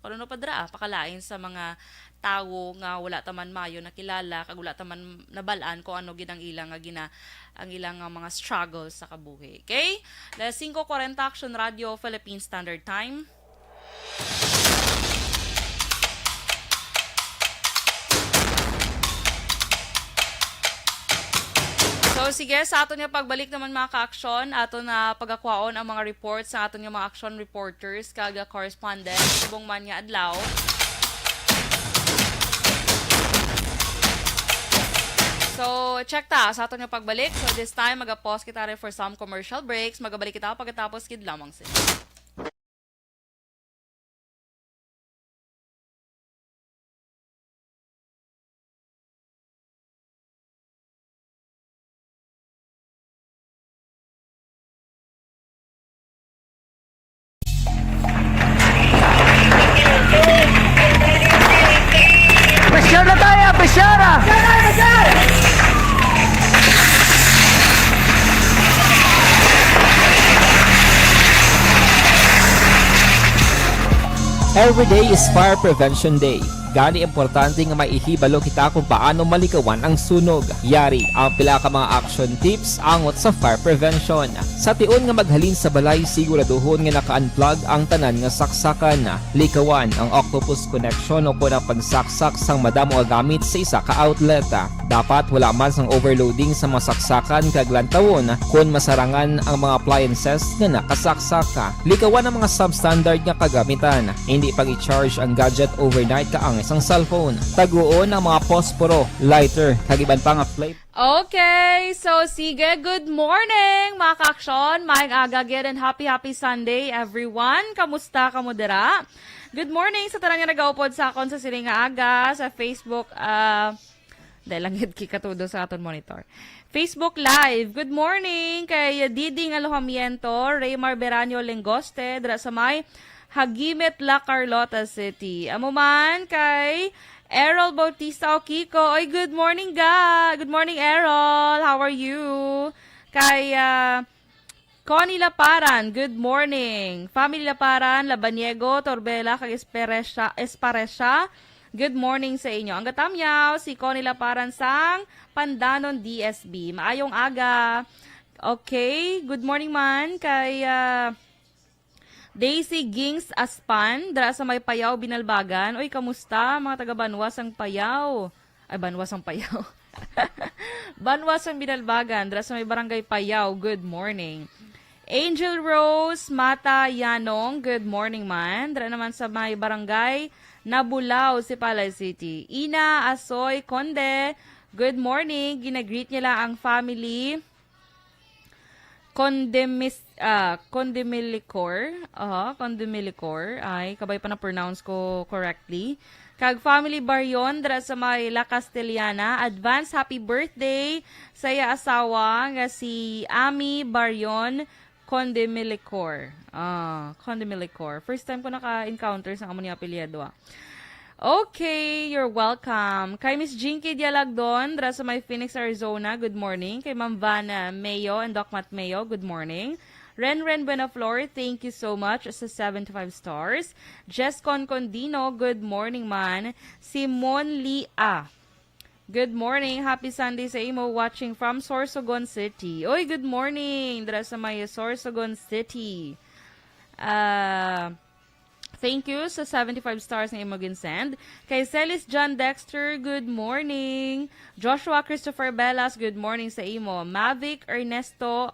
kuno padra pakalain sa mga tawo nga wala taman mayo nakilala kag wala taman nabalaan ko ano gid ang ilang mga struggle sa kabuhi. Okay? The 5:40 Action Radio Philippine Standard Time. So sige, sa aton nga pagbalik naman mga ka-aksyon, aton na pagakwaon ang mga reports sa aton nga mga action reporters kag correspondent subong man nga adlaw. check ta sa ato nga pagbalik. So, this time, mag-pause kita rin for some commercial breaks. Magabalik kita pagkatapos kid lamang sila. Pressure tayo! Pressure! Every day is Fire Prevention Day. Gani importante nga maihibalo kita kung paano malikawan ang sunog. Yari ang pila ka mga action tips angot sa fire prevention. Sa tion nga maghalin sa balay, siguraduhon nga naka-unplug ang tanan nga saksakan. Likawan ang octopus connection o kung pagsaksak sang madamo nga gamit sa isa ka outlet. Dapat wala man sang overloading sa mga saksakan kag lantawon kung masarangan ang mga appliances nga nakasaksaka. Likawan ang mga substandard nga kagamitan. Hindi pag i-charge ang gadget overnight kaang isang cellphone. Taguon ang mga posporo, lighter, kagiban pa nga flame. Okay, so sige, good morning mga ka-aksyon. Maayong aga again and happy Sunday everyone. Kamusta ka mo dira? Good morning sa tarang nga nagaupod sa akon sa siling nga aga sa Facebook. Dahil lang hit kikatudo sa aton monitor. Facebook Live. Good morning kay Diding Alojamiento, Raymar Beranio Lengoste, dira sa may Hagimet La Carlota City. Amo man kay Errol Bautista o Kiko. Oy, good morning ga. Good morning Errol. How are you? Kay Connie Laparan. Good morning. Family Laparan, Labaniego, Torbela, kay Esparesha. Good morning sa inyo. Ang gatamyaw, si Connie Laparan sang Pandanon DSB. Maayong aga. Okay. Good morning man kay Daisy Gings Aspan, dara sa may Payaw, Binalbagan. Oy, kamusta mga taga Banwasang Payaw? Ay, Banwasang Payaw. Banwasang Binalbagan, dara sa may Barangay Payaw. Good morning. Angel Rose Mata Yanong, good morning man. Dara naman sa may Barangay Nabulaw, Sipalay City. Ina Asoy Conde, good morning. Ginagreet niya lang ang family Condemilicor. Condemilicor. Ay, kabay pa na-pronounce ko correctly. Kag family Baryon, dara sa may La Castellana. Advance happy birthday sa iya asawa nga si Ami Baryon Condemilicor. Condemilicor. First time ko naka-encounter sa amon ni apelyado. Okay, you're welcome. Kay Miss Jinky Dialagdon, dra sa may Phoenix, Arizona, good morning. Kay Ma'am Vanna Mayo and Doc Matt Mayo, good morning. Ren Benaflor, thank you so much sa 75 stars. Jess Concondino, good morning man. Simon Lia, good morning. Happy Sunday sa imo, watching from Sorsogon City. Oy, good morning. Dra sa may Sorsogon City. Thank you sa 75 stars na imo ginsend. Kay Celis John Dexter, good morning. Joshua Christopher Bellas, good morning sa imo. Mavic Bernesto,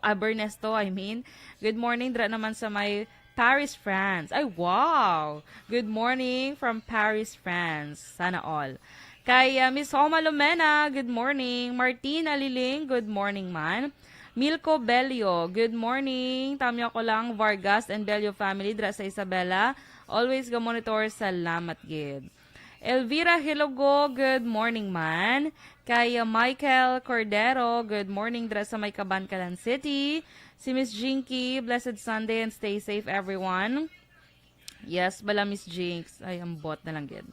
good morning. Dra naman sa may Paris, France. Ay, wow! Good morning from Paris, France. Sana all. Kay Miss Homa Lumena, good morning. Martina Liling, good morning man. Milko Belio, good morning. Tamya ko lang, Vargas and Belio family, dra sa Isabela. Always go monitor, salamat gid. Elvira Hilogo, good morning man. Kay Michael Cordero, good morning dra sa may Cabancalan City. Si Miss Jinky, blessed Sunday and stay safe everyone. Yes, bala Miss Jinx. Ay, ambot na lang gid.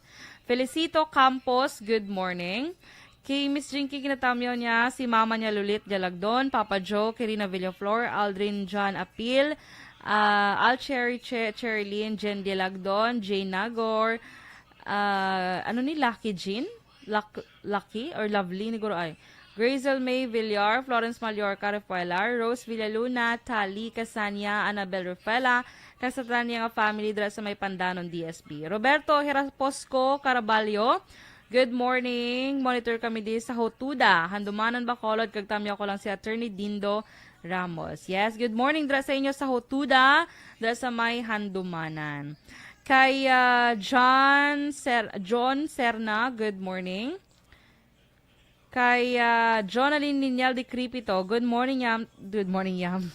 Felicito Campos, good morning. Kay Miss Jinky, kinatamyo niya si mama niya Lulit Jalagdon, Papa Joe, Kirina Villaflor, Aldrin John Apil, Alcherry Cherlyn, Jen Dialagdon, Jane Nagor, Lucky Jean? Lucky or Lovely ni Guro ay. Grazel May Villar, Florence Mallorca Refuelar, Rose Villaluna, Tali Casania, Annabel Rufela, kasatan niya nga family dra sa may Pandanon DSB. Roberto Heraposco Caraballo, good morning. Monitor kami di sa Hotuda. Handumanan Bacolod, kagtamya ko lang si Attorney Dindo Ramos. Yes, good morning dra sa inyo sa Hotuda, dra sa may Handumanan. Kay John Serna, good morning. Kay Jonaline Linyal de Cripito, good morning, Yam. Good morning, Yam.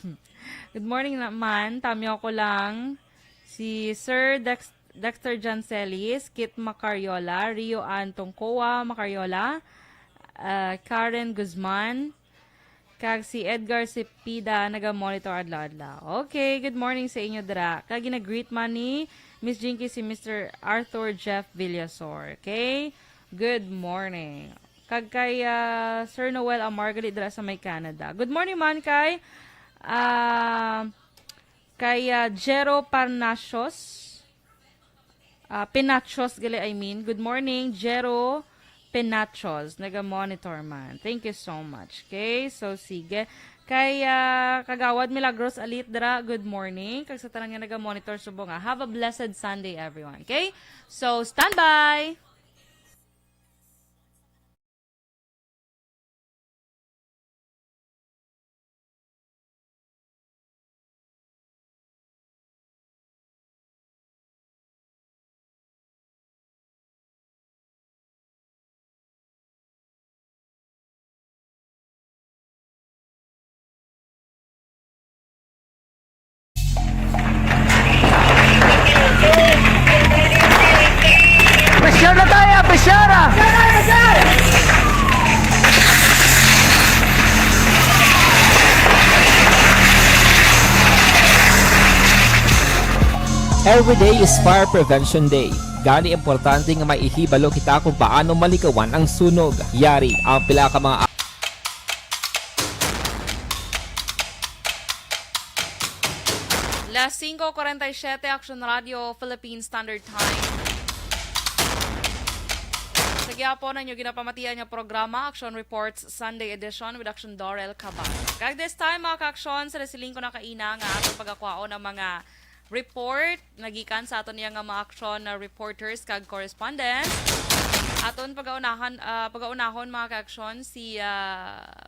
Good morning naman. Tamyo ko lang. Si Sir Dexter Jancelis, Kit Macariola, Rio Antong Koa Macariola, Karen Guzman, kag si Edgar Cepida, naga-monitor adlaw-adlaw. Okay, good morning sa inyo, dra. Kag gina-greet man ni Miss Jinky si Mr. Arthur Jeff Villasor. Okay? Good morning. Kag kay Sir Noel Amargalit dra sa may Canada. Good morning man kay Jero Parnasios. Pinachos gali I mean. Good morning, Jero Pinachos. Naga-monitor man. Thank you so much. Okay? So, sige. Kay Kagawad Milagros Alit dra, good morning. Kag sa tanan nga naga-monitor subong have a blessed Sunday, everyone. Okay? So, stand by! Pressure na tayo, pressure! Every day is Fire Prevention Day. Gani importante nga maihibalo kita kung paano malikawan ang sunog. Yari ang pila ka mga Las 5:47 Action Radio Philippine Standard Time. Sa gyapon ninyo ginapamatian nga programa Action Reports Sunday Edition with Action Dorel Caban. Kag this time mga ka-action, sa resiling ko na kaina nga atong pagkakwao ng mga report nagikan sa aton niya nga mga action reporters kag correspondents. Aton pag-aunahon mga ka-action si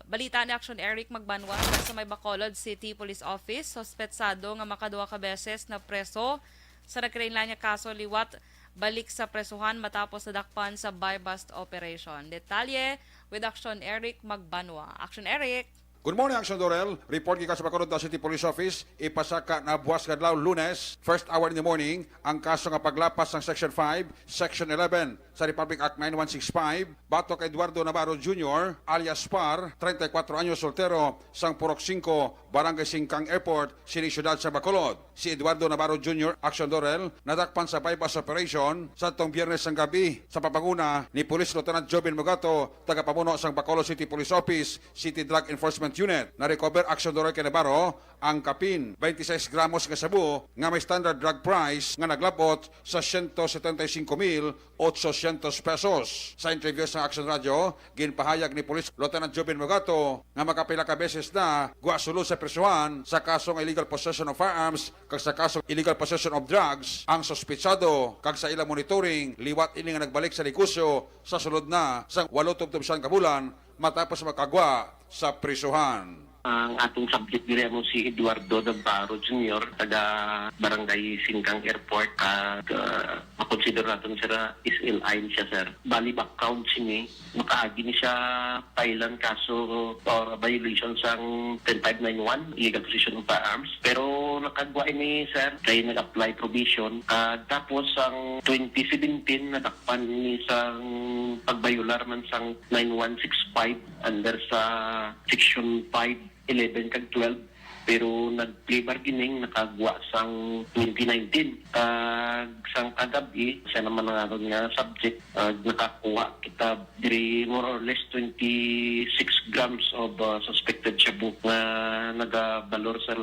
balita ni Action Eric Magbanwa sa may Bacolod City Police Office, suspetsado nga makaduwa ka beses na preso sa nagkarainlan niya kaso liwat balik sa presuhan matapos nadakpan sa buy-bust operation. Detalye with Action Eric Magbanwa. Action Eric. Good morning, Action Dorel. Report gikan sa Bacolod City Police Office. Ipasaka na buwas kadlaw Lunes, first hour in the morning, ang kaso nga paglapas ng Section 5, Section 11 sa Republic Act 9165, bato kay Eduardo Navarro Jr., alias Par, 34 anyos soltero, sang Purok 5, Barangay Singkang Airport, Sinisyudad sa Bacolod. Si Eduardo Navarro Jr., Action Dorel, nadakpan sa bypass operation sa tong Biyernes ng gabi sa papanguna ni Police Lieutenant Jobin Mogato, tagapamuno sang Bacolod City Police Office, City Drug Enforcement Unit. Na-recover Action Dorel kay Navarro ang kapin 26 gramos nga sabu nga may standard drug price nga naglabot sa 175,800 pesos. Sa interview sa Action Radio, ginpahayag ni Police Lieutenant Jobin Mogato nga makapila ka beses na guasulo sa presuhan sa kasong illegal possession of firearms kag sa kasong illegal possession of drugs ang sospitsado kag sa ilang monitoring liwat ini nga nagbalik sa likusyo sa sulod na sa 8 ka bulan matapos makagwa sa prisuhan. Ang ating subject dire mo si Eduardo Navarro Jr. taga Barangay Singkang Airport at makonsider natin siya is ill-ain siya, sir. Bali background siya makaagi ni siya Thailand kaso or violation sang 10591 illegal possession of firearms. Pero nakagwa ini, sir, kay nag-apply probation. Tapos ang 2017 nadakpan ni sang pagbayular man sang 9165 under sa Section 5 11 kag 12 pero nag-plea bargaining nakagwa sang 2019 sang kagabi siya naman ang aron nga subject nakakuha kita diri more or less 26 grams of suspected shabu nga nagabalor sa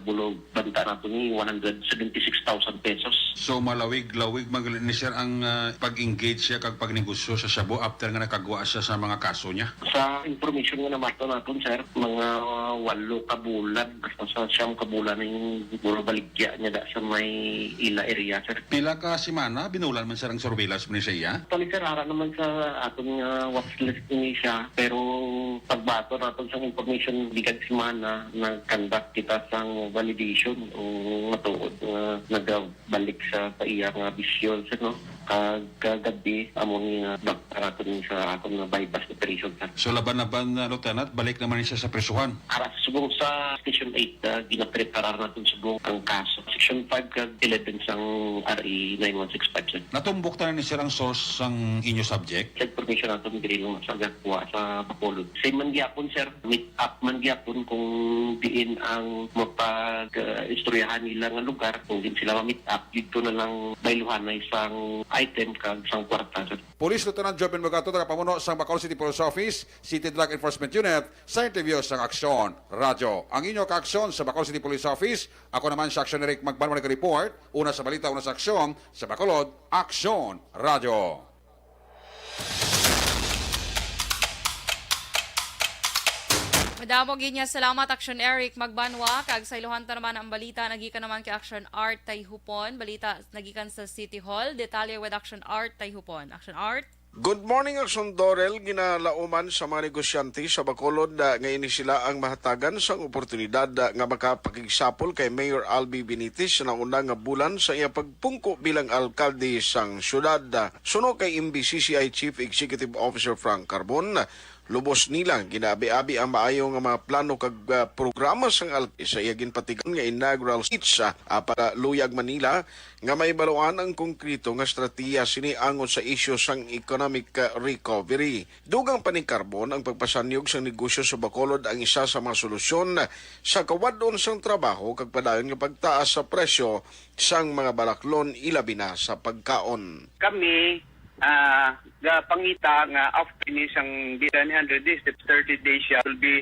bulog banta nato ni 176,000 pesos. So malawig-lawig ni sir ang pag-engage siya kag pagnegosyo sa shabu after nga nakagwa siya sa mga kaso niya? Sa information nga namato naton, sir, mga 8 ka bulan basta sa siyang kabulan ng puro baligya niya da sa may ila area, sir. Pila ka simana binulan man sir ang surveillance ni siya? Actually, sir, ara naman sa aton watchlist ni siya pero pagbato naton sa information bigad simana nag-conduct kita sang validation o matuod nga nagabalik sa paiya nga bisyon, sir, no? kagabi among bakaraton sa akong bypass operation sir. So laban-laban na Lieutenant, balik naman siya sa presuhan. Aras subong sa Section 8 ginapreparar natin subong ang kaso. Section 5 kag 11 sang RE 9165 sir. Natumbok na ni sirang source ang inyo subject. Sa information natin diri ng sa gatwa sa Bacolod. Same man gyapon sir, meet up man gyapon kung diin ang mapag-istoryahan nila nga lugar, kung din sila ma-meet up dito na lang bayluhan na isang item kag isang kwarta sir. Police Lieutenant Joven Mogato, tagapamuno sa Bacolod City Police Office, City Drug Enforcement Unit, sa interview sa Aksyon Radyo. Ang inyo ka-aksyon sa Bacolod City Police Office, ako naman si Aksyon Eric Magbanwa nag-report, una sa balita, una sa aksyon, sa Bacolod, Aksyon Radyo. Madamo gid niya salamat Action Eric Magbanwa kag sa iluhan ta naman ang balita nagikan naman kay Action Art Tayhupon, balita nagikan sa City Hall, detalye with Action Art Tayhupon. Action Art. Good morning, Action Dorel. Ginalauman sa mga negosyante sa Bacolod ngayon sila ang mahatagan sa oportunidad nga makapakigsapol kay Mayor Albi Benitez na una nga bulan sa iyang pagpungko bilang alkalde sang syudad. Suno kay MBCCI Chief Executive Officer Frank Carbon, lubos nilang ginaabi-abi ang maayo nga mga plano kag programa sang alkalde sa iyang patigan nga inaugural speech para Luyag, Manila nga may baluan ang konkreto nga estratehiya sini angon sa isyu sang economic recovery. Dugang pa ni Carbon ang pagpasanyog sang negosyo sa Bacolod ang isa sa mga solusyon sa kawadon sang trabaho kag padayon nga pagtaas sa presyo sang mga balaklon ilabi na sa pagkaon. Kami pangita nga after ni sang 100 days, the 30 days siya will be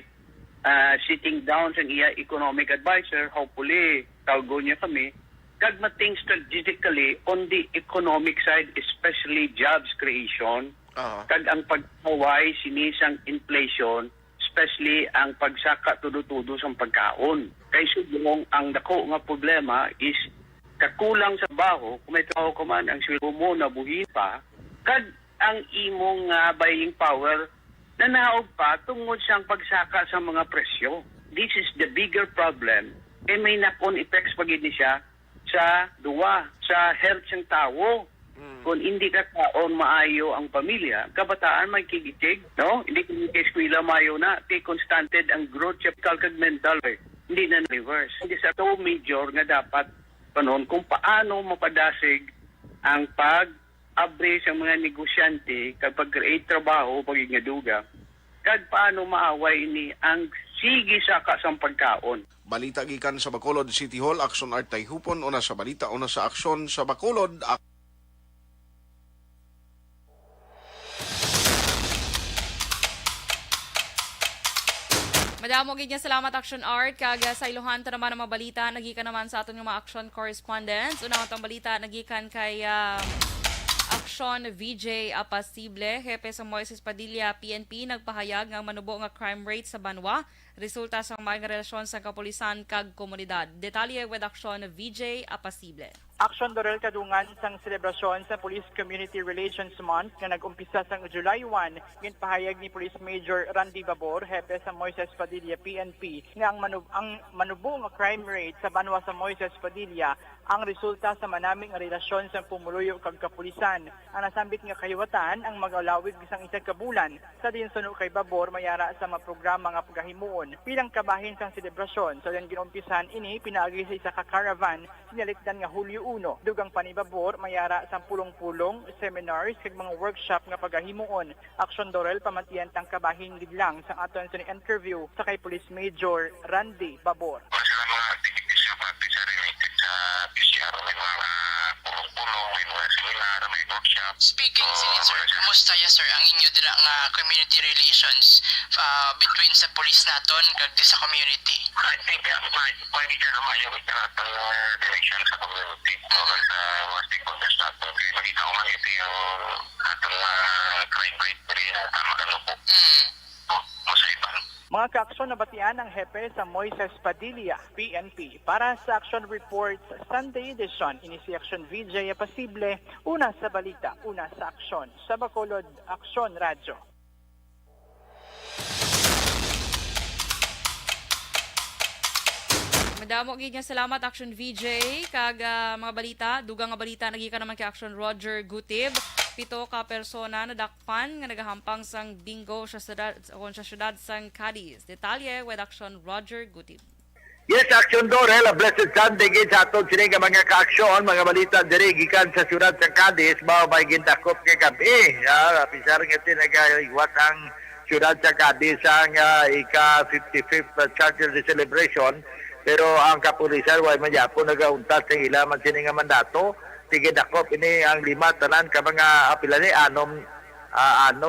sitting down sa iya economic advisor, hopefully tawgo niya kami kag mating strategically on the economic side, especially jobs creation, kag ang pagkaway sinisang inflation, especially ang pagsaka tudo-tudo sa pagkaon. Kay subong ang dako nga problema is kakulang sa baho, kung may trabaho ka man ang sweldo mo nabuhi pa, kag ang imong buying power nanaog pa tungod sa pagsaka sa mga presyo. This is the bigger problem. Kaya may knock-on effects pagid ni siya sa duwa, sa health ng tao. Kung hindi ka kaon maayo ang pamilya, kabataan may kigitig, no? Hindi kung eskwela maayo na, kay constanted ang growth chemical kag mental, hindi na reverse. Hindi sa to major nga dapat panon kung paano mapadasig ang pag-abre sa mga negosyante kapag create trabaho pag-ingaduga, kag paano maaway ni ang sige saka sa pagkaon. Balita gikan sa Bacolod City Hall, Action Art Tayhupon, una sa balita, una sa aksyon sa Bacolod. Madamo gid niya salamat Action Art kag sa iluhan ta naman ang mga balita nagikan naman sa aton nga mga action correspondents. Una atong balita nagikan kay Action VJ Apasible, hepe sa Moises Padilla PNP nagpahayag nga manubo nga crime rate sa Banwa resulta sa mga relasyon sa kapulisan kag komunidad. Detalye with Action VJ Apasible. Action Dorel kadungan sang selebrasyon sa Police Community Relations Month nga nag-umpisa sang July 1, ginpahayag ni Police Major Randy Babor, hepe sa Moises Padilla PNP, nga ang manubo nga crime rate sa Banwa sa Moises Padilla ang resulta sa manaming relasyon sa pumuluyo kag kapulisan. Ang nasambit nga kahiwatan ang mag-alawig bisang isa ka bulan sa dinsuno kay Babor mayara sa mga programa nga pagahimuon. Pilang kabahin sang selebrasyon, so yan ginumpisan ini pinaagi sa isa ka caravan nilikdan nga Hulyo 1. Dugang pa ni Babor mayara sa pulong-pulong, seminars kag mga workshop nga pagahimuon. Action Dorel pamatian tang kabahin gid lang sa aton sa interview sa kay Police Major Randy Babor. Speaking sir, kumusta ya sir ang inyo dira nga community relations between sa police naton kag sa community? I think pwede ka naman yung itanatang direction sa community. Sa mga stakeholders natin, malita ko man ito yung atong crime rate rin tama ka po. Masaipan. Mga ka-aksyon na batian ang hepe sa Moises Padilla, PNP. Para sa Action Reports Sunday Edition, ini si Action VJ Apasible, una sa balita, una sa aksyon. Sa Bacolod, Aksyon Radyo. Damo gid nga salamat Action VJ kag mga balita, dugang nga balita nagikan naman kay Action Roger Gutib. 7 ka persona na dakpan nga nagahampang sang bingo sa syudad sang Cadiz. Detalye with Action Roger Gutib. Yes, Action Dorel, a blessed Sunday gid sa aton sini nga mga kaaksyon, mga balita diri gikan sa syudad sa Cadiz, mao may gindakop kay gabi. Pisar nga tinagaiwat ang syudad sa Cadiz ang ika-55th Charter Celebration, pero ang kapulisan way magyapon nagauntas sa ilaman sini nga mandato. Sige dakop ini ang 5 tanan ka mga apila ni anom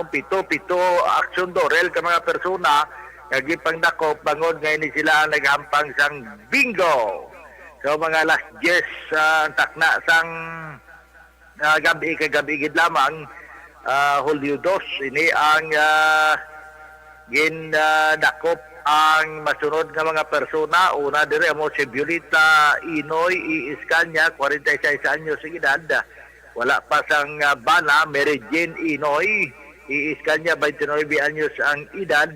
pito Action Dorel ka mga persona nga pang dakop bangod nga ini sila ang naghampang sang bingo. So mga last 10 takna sang gabi gid lamang Hulyo 2 ini ang dakop ang masunod nga mga persona. Una dire mo si Violeta Inoy Iiskanya, 46 anyos sa edad. Wala pa sang bana. Mary Jane Inoy Iiskanya, 29 anyos ang edad.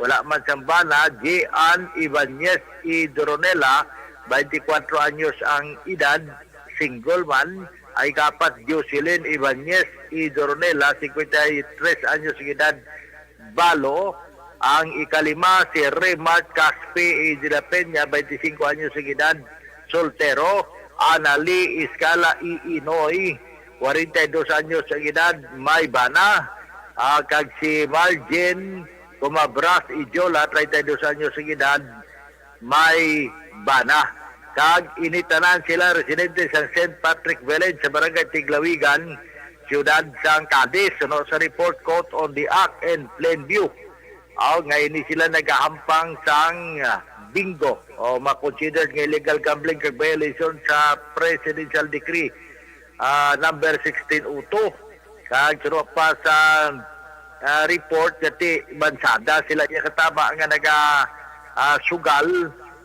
Wala man sang bana. Jean Ibanez Doronela, 24 anyos ang edad. Single man. Ay kapat Jocelyn Ibanez Doronela, 53 anyos ang edad. Balo. Ang ikalima si Remark Caspe de la Peña, 25 anyos sa edad, soltero. Anali Iskala Inoy, 42 anyos sa edad, may bana. Kag si Marjen Kumabras Ijola, 32 anyos sa edad, may bana. Kag initanan sila residente sa St. Patrick Village sa Barangay Tiglawigan, Ciudad San Cadiz, sa report court on the act and Plainview. Ngayon ni sila nagahampang sang bingo o makonsider nga illegal gambling kag violation sa Presidential Decree number 1602. Kag suro pa sa report dati bansada sila niya katama nga sugal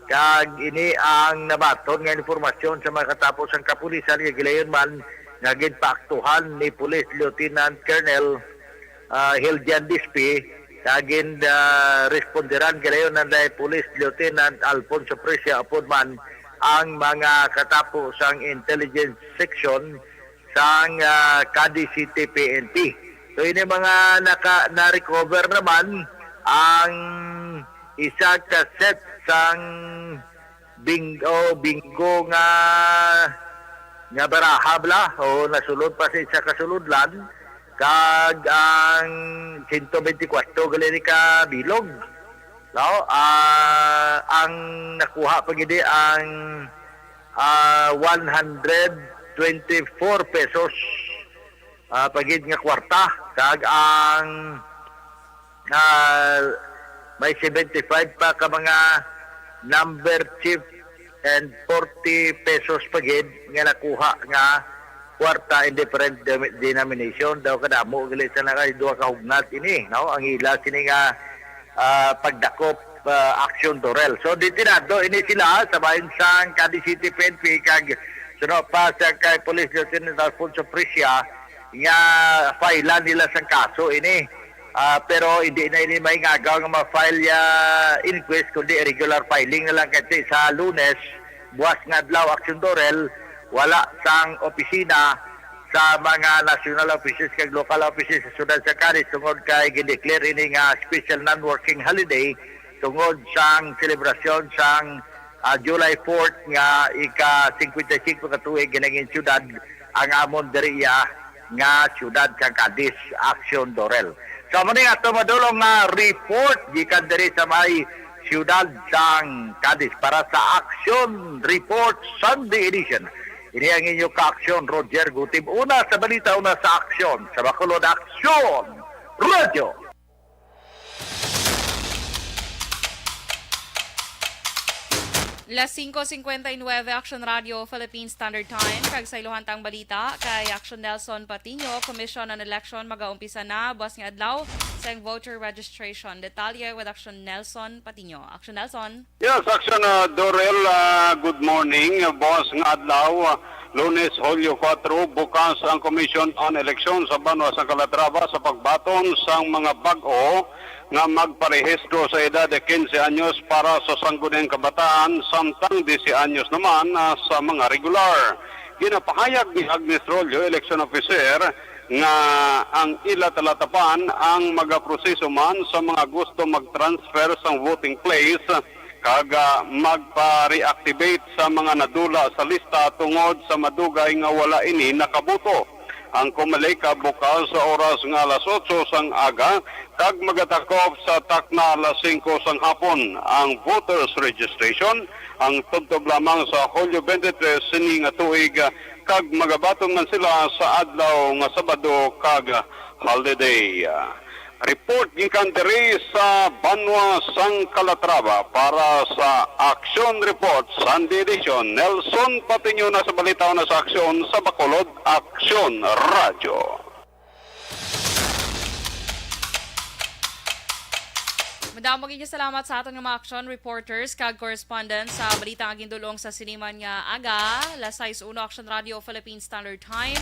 kag ini ang nabaton nga informasyon sa mga katapos ang kapulisan nga gilayon man nga ginpaaktuhan ni Police Lieutenant Colonel Hildian Dispe. Kagin responderan galayon ng Police Lieutenant Alfonso Precia apod man ang mga katapos ang intelligence section sang Cadiz City PNP. So ini mga na-recover naman ang isa ka set sang bingo nga barahabla o nasulod pa sa isa kasuludlan. Kag ang 124 gali ka bilog. No? Ang nakuha pagidi ang 124 pesos pagid nga kwarta. Kag ang may 75 pa ka mga number chip and 40 pesos pagid nga nakuha nga kwarta in different denomination daw kadamo gali sa duha ka hugnat ini, no? Ang ila sini nga pagdakop Action Dorel. So ditinado ini sila sa bahin sang Cadiz City PNP kag suno pa sa kay Police Lieutenant Alfonso Precia nga file nila sang kaso ini. Pero hindi na ini may ngagaw nga ma-file inquest kundi irregular filing na lang kasi sa Lunes buwas nga adlaw Action Dorel wala sang opisina sa mga national offices kag local offices sa syudad sa Cadiz tungod kay gideclare ini nga special non-working holiday tungod sang selebrasyon sang July 4th nga ika-55 ka tuig ginaging syudad ang amon diriya nga syudad sa Cadiz Action Dorel. So muna nga ito madulong nga report gikan diri sa may syudad sang Cadiz para sa Action Report Sunday Edition. Ini ang inyong ka-aksyon, Roger Gutib. Una sa balita, una sa aksyon. Sa Bacolod Aksyon, Radio. Las 5:59 Action Radio Philippine Standard Time. Kag sa iluhantang balita kay Action Nelson Patiño, Commission on Election magaumpisa na buwas nga adlaw sa voter registration. Detalye with Action Nelson Patino. Action Nelson. Yes, Action Dorel, good morning. Boss nga adlaw, Lunes, Hulyo 4, bukas ang Commission on Elections sa Banwa sa Calatrava sa pagbaton sang mga bag-o nga magparehistro sa edad de 15 anyos para sa sangguneng kabataan samtang 10 anyos naman sa mga regular. Ginapahayag ni Agnes Rollo, election officer, nga ang ilatalatapan ang magaproseso man sa mga gusto mag-transfer sa voting place kaga magpa-reactivate sa mga nadula sa lista tungod sa madugay nga wala ini nakaboto. Ang kumalika bukas sa oras nga alas 8 sang aga kag magatakop sa takna alas 5 sang hapon. Ang voters registration ang tubtob lamang sa Hulyo 23 sini nga tuig kag magabaton man sila sa adlaw nga Sabado kag holiday. Report gikan diri sa Banwa sang Calatrava para sa Action Report Sunday Edition. Nelson Patiño na sa balita na sa Aksyon sa Bacolod, Aksyon Radio. Madamo gyud salamat sa aton nga mga action reporters kag correspondents sa balita nga gindulong sa siniman nga aga, alas 6:01 Action Radio Philippine Standard Time.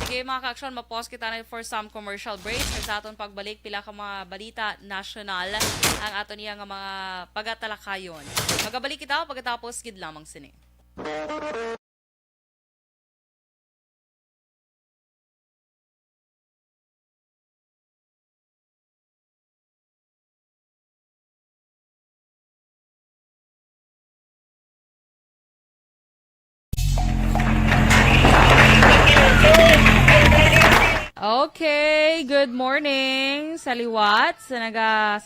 Sige mga ka-action, mapause kita na for some commercial breaks. Kaya sa aton pagbalik, pila ka mga balita national ang aton niya nga mga pagatalakayon. Magabalik kita pagkatapos gid lamang sini. Okay, good morning sa liwat sa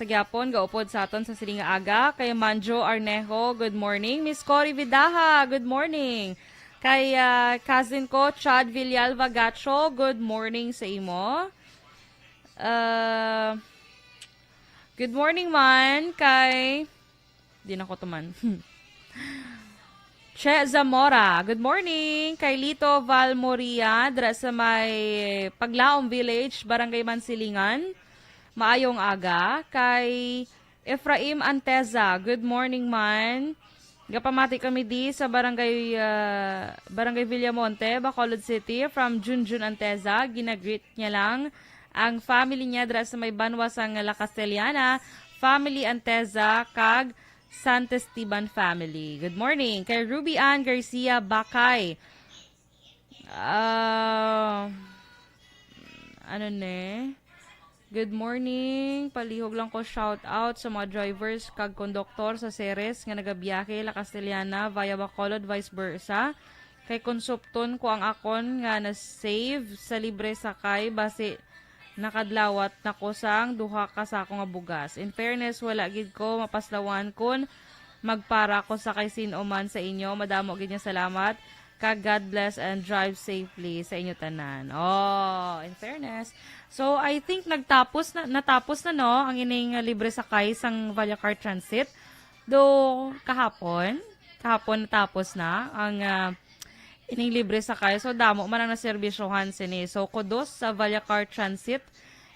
Gyapon gaupod sa aton sa siling nga aga kay Manjo Arnejo, good morning. Miss Cory Vidaha, good morning. Kay cousin ko Chad Villalva Gacho, good morning sa imo. Good morning man kay di na ko tuman. Che Zamora, good morning. Kay Lito Valmoria, dra sa may Paglaom Village, Barangay Mansilingan. Maayong aga. Kay Efraim Anteza, good morning man. Gapamati kami di sa Barangay Villamonte, Bacolod City, from Junjun Anteza. Ginagreet niya lang ang family niya dra sa may Banwa sang La Castellana, family Anteza, kag Santesteban family. Good morning. Kay Ruby Ann Garcia Bakay. Good morning. Palihog lang ko shout out sa mga drivers kag konduktor sa Ceres nga nagabiyahe La Castellana via Bacolod vice versa. Kay konsupton ko ang akon nga na-save sa libre sakay base nakadlawat na ko sang duha ka sa akong nga bugas. In fairness, wala gid ko mapaslawan kun magpara ko sa kay sino man sa inyo. Madamo gid niya salamat. Kag God bless and drive safely sa inyo tanan. Oh, in fairness. So, I think natapos na no ang ining libre sakay sang Vallacar Transit. Do kahapon natapos na ang ining libre sakay. So, damo man ang naserbisyohan sini. So, kudos sa Vallacar Transit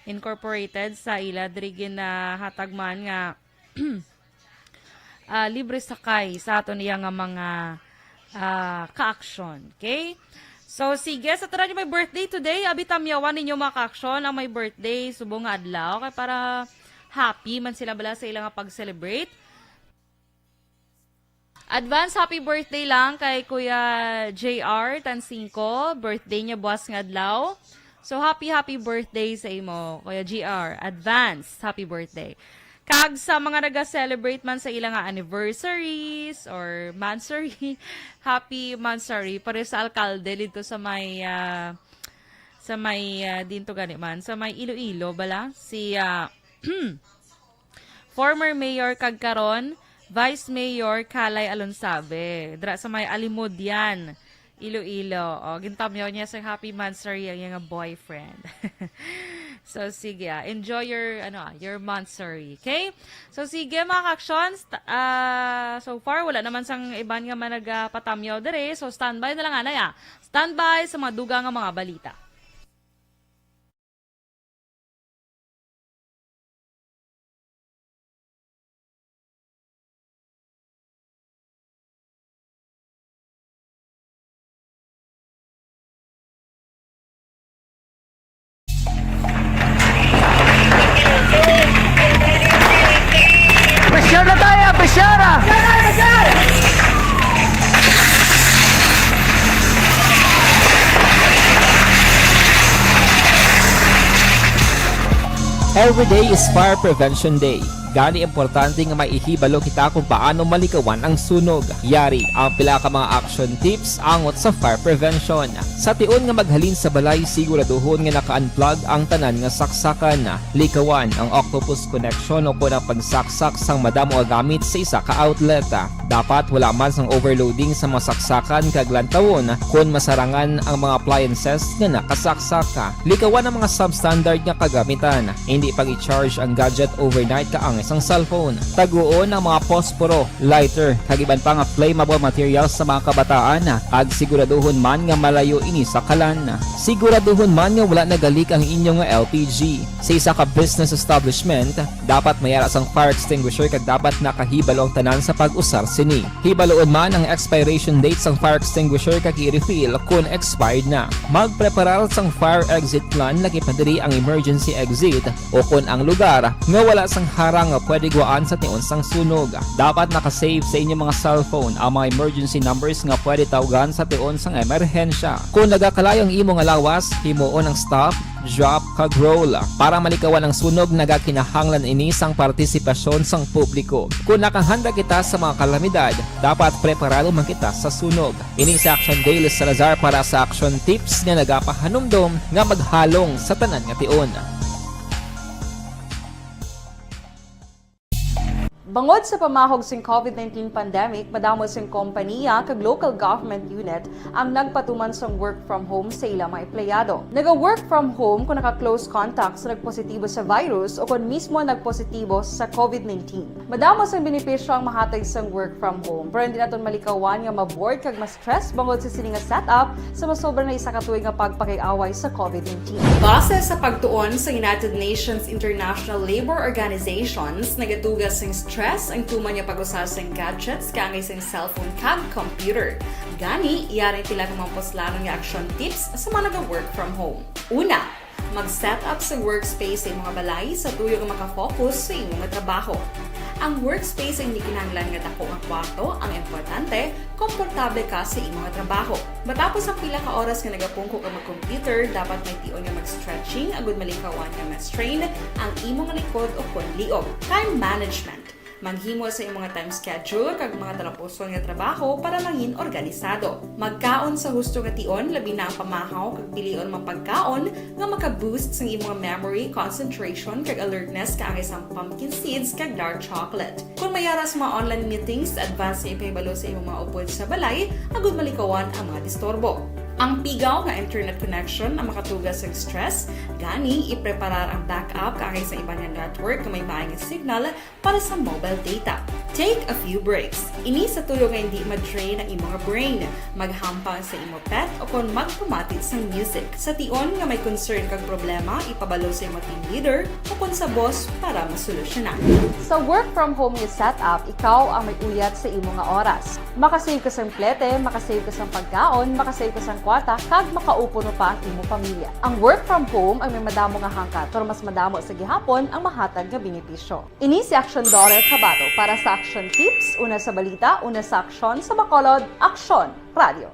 Incorporated sa ila diri na hatagman nga libre sakay sa aton niya nga mga ka-aksyon. Okay? So, sige. Sa tara may birthday today. Abitamyawan ninyo mga ka-aksyon ang may birthday subong nga adlaw. Kaya para happy man sila bala sa ilang pag-celebrate. Advance happy birthday lang kay Kuya JR Tansingko. Birthday niya buwas nga adlaw. So, happy birthday sa imo, Kuya JR. Advance happy birthday. Kag sa mga naga-celebrate man sa ilang anniversaries or mansary, happy mansary para sa alkalde dito sa may dito gani man sa may Iloilo bala si former mayor kag karon Vice Mayor Kalay Alonsabe. Dra sa may Alimudyan, Iloilo. O, gintamyaw niya sa happy mansary ang iyang boyfriend. So, sige. Enjoy your mansary. Okay? So, sige mga ka-actions. So far, wala naman sang iban nga managapatamyaw dere. So, standby na lang anaya. Standby sa mga dugang nga mga balita. Bishara! Every day is Fire Prevention Day. Gani importante nga maihibalo kita kung paano malikawan ang sunog. Yari ang pila ka mga action tips angot sa fire prevention. Sa tion nga maghalin sa balay, siguraduhon nga naka-unplug ang tanan nga saksakan. Likawan ang octopus connection o kung ang pagsaksak sang madamo nga gamit sa isa ka outlet. Dapat wala man sang overloading sa mga saksakan kag lantawon kung masarangan ang mga appliances nga nakasaksaka. Likawan ang mga substandard nga kagamitan. Hindi pag i-charge ang gadget overnight kaang isang cellphone. Taguon ang mga posporo, lighter, kag iban pa nga flammable materials sa mga kabataan. Ag siguraduhon man nga malayo ini sa kalan. Siguraduhon man nga wala nagalik ang inyong nga LPG. Sa isa ka business establishment, dapat mayara sang fire extinguisher kag dapat nakahibalo ang tanan sa pag-usar sini. Hibaloon man ang expiration date sang fire extinguisher kag i-refill kung expired na. Magpreparar sang fire exit plan lagi pa diri ang emergency exit o kung ang lugar nga wala sang harang nga pwede guaan sa tion sang sunog. Dapat nakasave sa inyong mga cellphone ang mga emergency numbers nga pwede tawagan sa tion sang emerhensya. Kung nagakalayo ang imong lawas, himuon ang stop, drop, kag roll. Para malikawan ang sunog, nagakinahanglan ini sang partisipasyon sang publiko. Kung nakahanda kita sa mga kalamidad, dapat preparado man kita sa sunog. Ini sa Action Daily Salazar para sa action tips nga nagapahanumdom nga maghalong sa tanan nga tion. Bangod sa pamahog sing COVID-19 pandemic, madamo sing kompanya kag local government unit ang nagpatuman sang work from home sa ilang mga empleyado. Naga-work from home kung naka-close contact sa nagpositibo sa virus o kung mismo nagpositibo sa COVID-19. Madamo sang benepisyo ang mahatag sang work from home, pero hindi naton malikawan nga ma-bored kag ma-stress bangod sa sini nga setup sa masobra na isa ka tuig nga pagpakiaway sa COVID-19. Base sa pagtuon sa United Nations International Labour Organizations, nagatugas sing stress ang tuman niya pag-usar sa gadgets kangay sa cellphone kag computer. Gani, iyaring tila ng mga poslanong nga action tips sa mga nag-work from home. Una, mag-set up sa workspace sa mga balay sa tuyo nga makafocus sa imong trabaho. Ang workspace ay hindi kinahanglan nga dako ang kwarto, ang importante, komportable ka sa imong trabaho. Matapos ang pila ka oras nga nagapungko ka mag-computer, dapat may tion nga mag-stretching agud malikawan nga ma-strain ang imong likod o kon liog. Time management. Maghimo sa imong time schedule kag mga talapuson nga trabaho para mangin organisado. Magkaon sa husto nga tion, labi na ang pamahaw kag pilion mang pagkaon nga maka-boost sa imong memory, concentration kag alertness kaangay sang pumpkin seeds kag dark chocolate. Kung mayaras mga online meetings, advance sa ipahibalo sa imong mga upod sa balay, agud malikawan ang mga disturbo. Ang pigaw nga internet connection ang makatugas sa stress, gani ipreparar ang backup kaangay sa ibang network nga may maayong signal para sa mobile data. Take a few breaks. Ini sa tuyo nga hindi ma-drain ang imong brain, maghampang sa imong pet o kung magpumatid sa music. Sa tion nga may concern kag problema, ipabalo sa imong team leader o kung sa boss para masolusyonan. Sa work from home nga setup, ikaw ang may uyat sa imong nga oras. Makasave ka sa plete, makasave ka sa pagkaon, makasave ka sa kwarta, kag makaupo no pa ang imong pamilya. Ang work from home ay may madamo nga hangkat, pero mas madamo sa gihapon ang mahatag nga benepisyo. Ini si Action Dore Cabato para sa Action Tips, una sa balita, una sa aksyon, sa Bacolod, Aksyon Radio.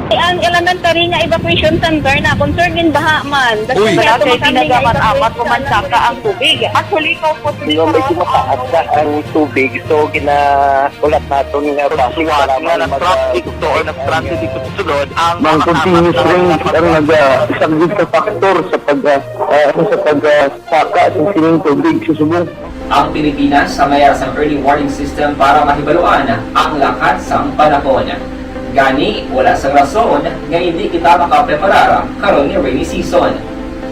Ang elementary nga evacuation center na concern din baha man. Uy, kaya pinagamat-amat pumansaka ang tubig. Actually, ikaw po Yung medyo mataas na ang tubig, so ginaulat natin nga pasiwat nga nag-traffic to or nag-transit dito sa sulod ang mga continuous rains ang isang big factor sa pagsaka at sining tubig sa subong. Ang Pilipinas ang mayroon sa early warning system para mahibaluan ang lakas ng panahon. Gani, wala sa rason nga hindi kita makapreparar karon ni rainy season.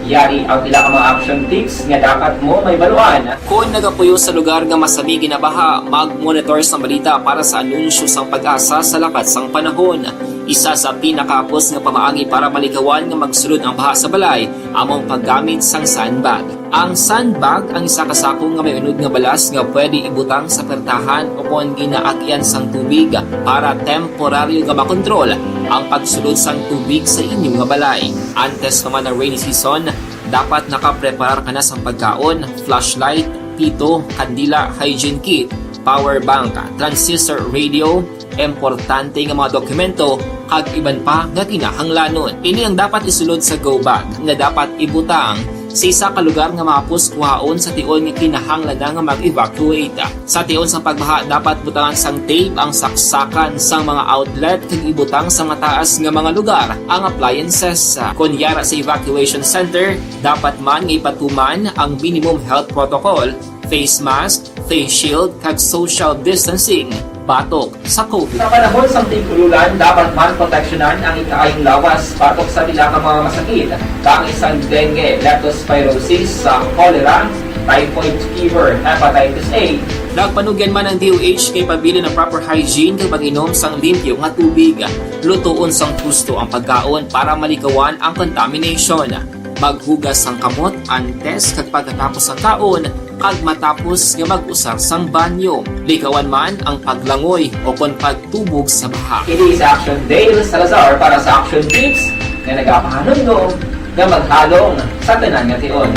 Yari ang pila ka mga action tips nga dapat mo may baluan. Kung nagapuyo sa lugar nga masabi ginabaha, mag-monitor sa balita para sa anunsyo sang pag-asa sa lakas sang panahon. Isa sa pinakapos nga pamaagi para malikawan nga magsulod ang baha sa balay, among paggamit sang sandbag. Ang sandbag ang isa kasakong nga may unod nga balas nga pwede ibutang sa pertahan o kung ginaagyan sang tubig para temporaryo nga makontrol ang pagsulod sang tubig sa inyong nga balay. Antes naman ng rainy season, dapat nakapreparar ka na sa pagkaon, flashlight, pito, kandila, hygiene kit, power bank, transistor radio, importante nga mga dokumento kag iban pa nga kinahanglanon. Ini ang dapat isulod sa go bag nga dapat ibutang sa isa ka lugar nga mapus kuhaon sa tion nga kinahanglan nga mag-evacuate. Sa tion sa pagbaha dapat butangan sang tape ang saksakan sang mga outlet kag ibutang sa mataas nga mga lugar ang appliances. Kunyara sa evacuation center, dapat man nga ipatuman ang minimum health protocol, face mask, face shield kag social distancing batok sa COVID. Sa panahon sa tigululan, dapat man proteksyonan ang ikaayong lawas batok sa nila ka mga masakit. Kang isang dengue, leptospirosis, cholera, typhoid fever, hepatitis A. Nagpanugyan man ang DOH kay pabili ng proper hygiene kay pag-inom sang limpyo nga tubig. Lutuon sang gusto ang pagkaon para malikawan ang contamination. Maghugas sang kamot antes kag pagkatapos ang kaon kag matapos nga mag-usar sang banyo. Likawan man ang paglangoy o kon pagtubog sa baha. It is Action Dale Salazar para sa Action Tips na nagapahanong nga maghalong sa tanan nga tion.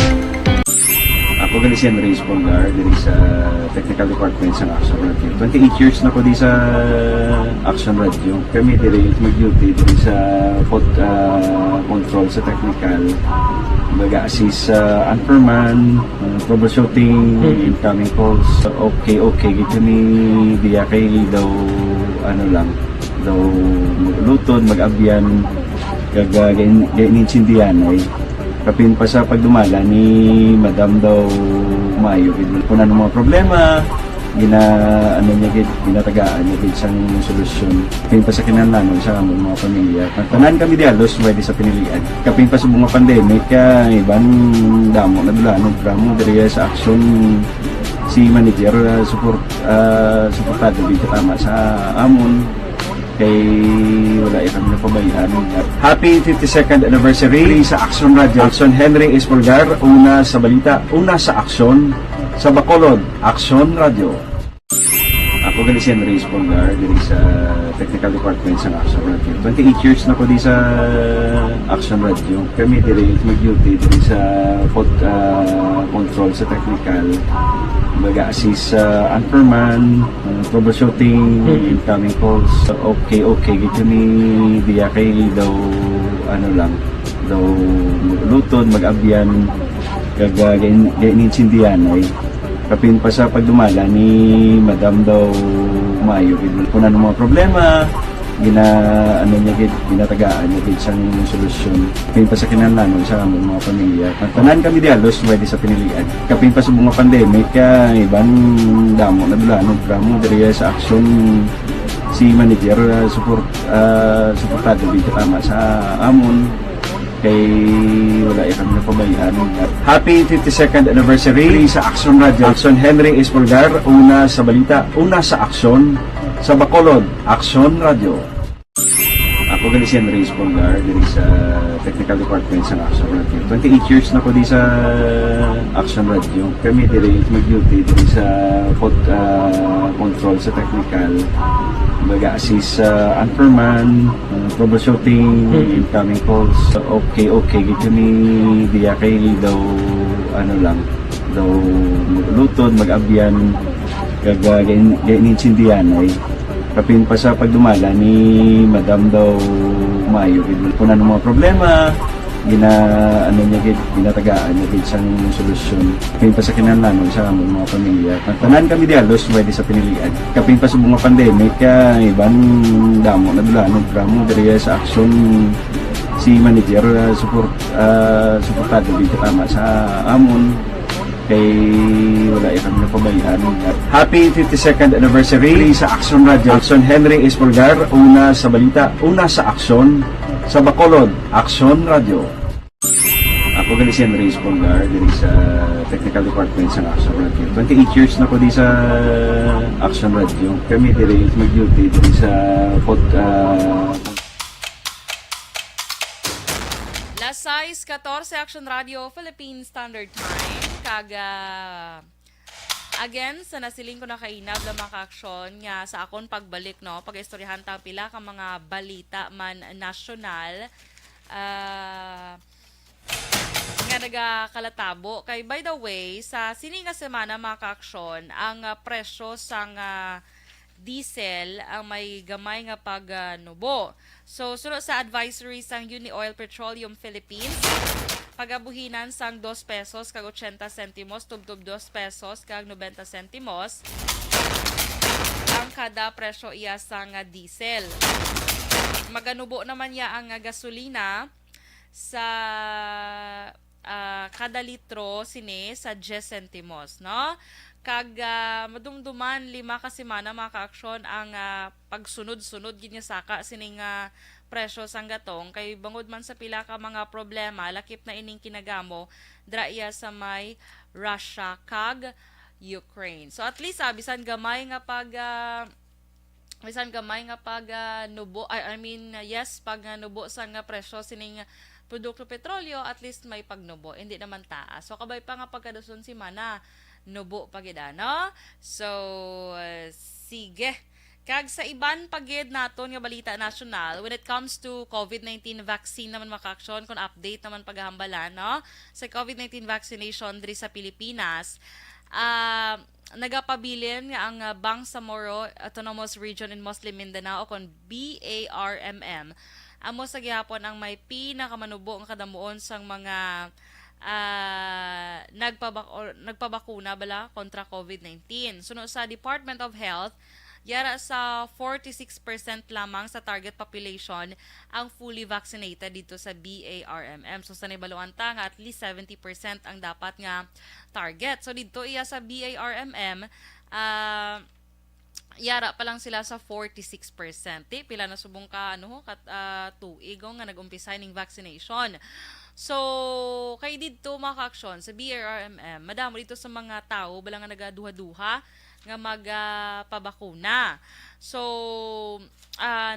Ako gali si Andres Polgar, diri sa Technical Department sa Action Radio. 28 years na ko di sa Action Radio. Kami diri mag-duty diri sa control sa technical. Mag-assist sa anchorman, troubleshooting, incoming calls. Okay, gito ni diya kay daw maglutod, mag-abyan, ganinsindihan ay. Kapin pa sa pagdumala ni Madam daw Mayo, kung ano mga problema, ginatagaan niya isang solusyon. Kapin pa sa kinalaman sa among mga pamilya. Tanan kami dialos, pwede sa pinilian. Kapin pa sa mga pandemic, ibang damo na dulanog, dramo, diri sa action si manager, supportado dito tama sa amon. Kay wala kami napabayaan. Happy 52nd anniversary sa Action Radio. Action Henry Espolgar, una sa balita, una sa aksyon, sa Bacolod, Action Radio. Ako gali si Henry Espolgar, diri sa Technical Department sa Action Radio. 28 years na ko di sa Action Radio. Kami diri mag-duty diri sa control sa technical. Mag-assist sa anchorman, troubleshooting, incoming calls. Okay, gito ni diya kay daw maglutod, mag-abyan, ganinsindihan ay. Kapin pa sa pagdumala ni Madam daw Mayo, kung ano mga problema, ginatagaan niya isang solusyon. Kapin pa sa kinalaman sa among mga pamilya. Tanan kami dialos, pwede sa pinilian. Kapin pa sa mga pandemic, ibang damo na dulanog, dramo, diri sa action si manager, supportado dito tama sa amon. Kay wala kami napabayaan. Happy 52nd anniversary sa Action Radio. Action Henry Espolgar, una sa balita, una sa aksyon, sa Bacolod, Action Radio. Ako gali si Henry Espolgar, diri sa Technical Department sa Action Radio. 28 years na ko di sa Action Radio. Kami diri mag-duty diri sa control sa technical. Mag-assist sa anchorman, troubleshooting, incoming calls. Okay, gito ni diya kay daw maglutod, mag-abyan, ganinsindihan ay. Kapin pa sa pagdumala ni Madam daw Mayo, kung ano mga problema, ginatagaan niya isang solusyon. Kapin pa sa kinalaman sa among mga pamilya. Tanan kami dialos, pwede sa pinilian. Kapin pa sa mga pandemic, ibang damo na dulanog, dramo, diri sa action si manager, supportado dito tama sa amon. Kay wala kami napabayaan. Happy 52nd anniversary sa Action Radio. Action Henry Espolgar, una sa balita, una sa aksyon, sa Bacolod, Action Radio. Ako gali si Henry Espolgar, diri sa Technical Department sa Action Radio. 28 years na ko di sa Action Radio. Kami diri mag-duty diri sa Alas 6:14 Action Radio Philippine Standard Time. Again, sa nasiling ko na kainab na mga ka-aksyon nga sa akon pagbalik, no, pag-istoryahan ta pila ka mga balita man nasyonal. nga nagakalatabo. Kay by the way, sa sini nga semana mga ka-aksyon, ang presyo sang diesel ang may gamay nga pagnubo. So, sunod sa advisory sang Unioil Petroleum Philippines, pagabuhinan sang 2 pesos kag 80 sentimos, tubtub 2 pesos kag 90 sentimos, ang kada presyo iya sang diesel. Maganubo naman ya ang gasolina sa kada litro sini sa 10 sentimos, no? Kag madumduman 5 ka semana mga ka-aksyon ang pagsunod-sunod ginya saka sining presyo sang gatong kay bangod man sa pila ka mga problema lakip na ining kinagamo dra iya sa may Russia kag Ukraine. So at least bisan gamay nga pag nubo, pag nubo sa nga presyo sining produkto petrolyo, at least may pagnubo, hindi naman taas. So kabay pa nga pagkadason si mana nubo pagida, no? So sige. Kag sa iban pagid naton nga balita nasyonal when it comes to COVID-19 vaccine naman maka-aksyon kung update naman paghahambalan, no? Sa COVID-19 vaccination diri sa Pilipinas, nagapabilin nga ang Bangsamoro Autonomous Region in Muslim Mindanao o kon BARMM amo sa gihapon ang may pinakamanubo ang kadamuon sang mga nagpabakuna bala kontra COVID-19. Sunod sa Department of Health, yara sa 46% lamang sa target population ang fully vaccinated dito sa BARMM. So sa nibaluan ta nga at least 70% ang dapat nga target. So dito iya sa BARMM, yara pa lang sila sa 46%. Pila na subong ka tuig nga nag-umpisa ning vaccination. So, kay dito mga ka-aksyon sa BARMM, madamo dito sa mga tao bala nga nagaduha-duha nga magpabakuna. So,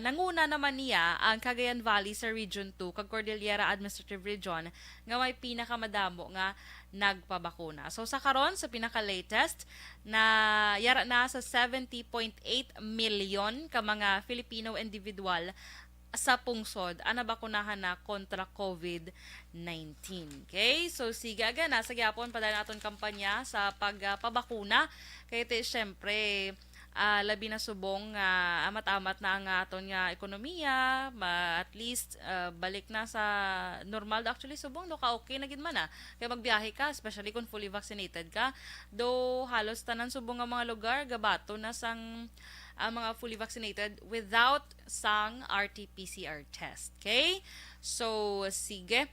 nanguna naman niya ang Cagayan Valley sa Region 2 kag Cordillera Administrative Region nga may pinakamadamo nga nagpabakuna. So, sa karon sa pinaka-latest na yara na sa 70.8 million ka mga Filipino individual sa pungsod ana bakunahan na kontra COVID-19. Okay? So sige aga na sa gyapon padala naton kampanya sa pagpabakuna kay ite syempre labi na subong amat-amat na ang aton nga ekonomiya, at least balik na sa normal. Actually subong no ka okay na gid man kay magbiyahe ka especially kung fully vaccinated ka. Do halos tanan subong nga mga lugar gabato na sang mga fully vaccinated without sang RT-PCR test. Okay? So, sige.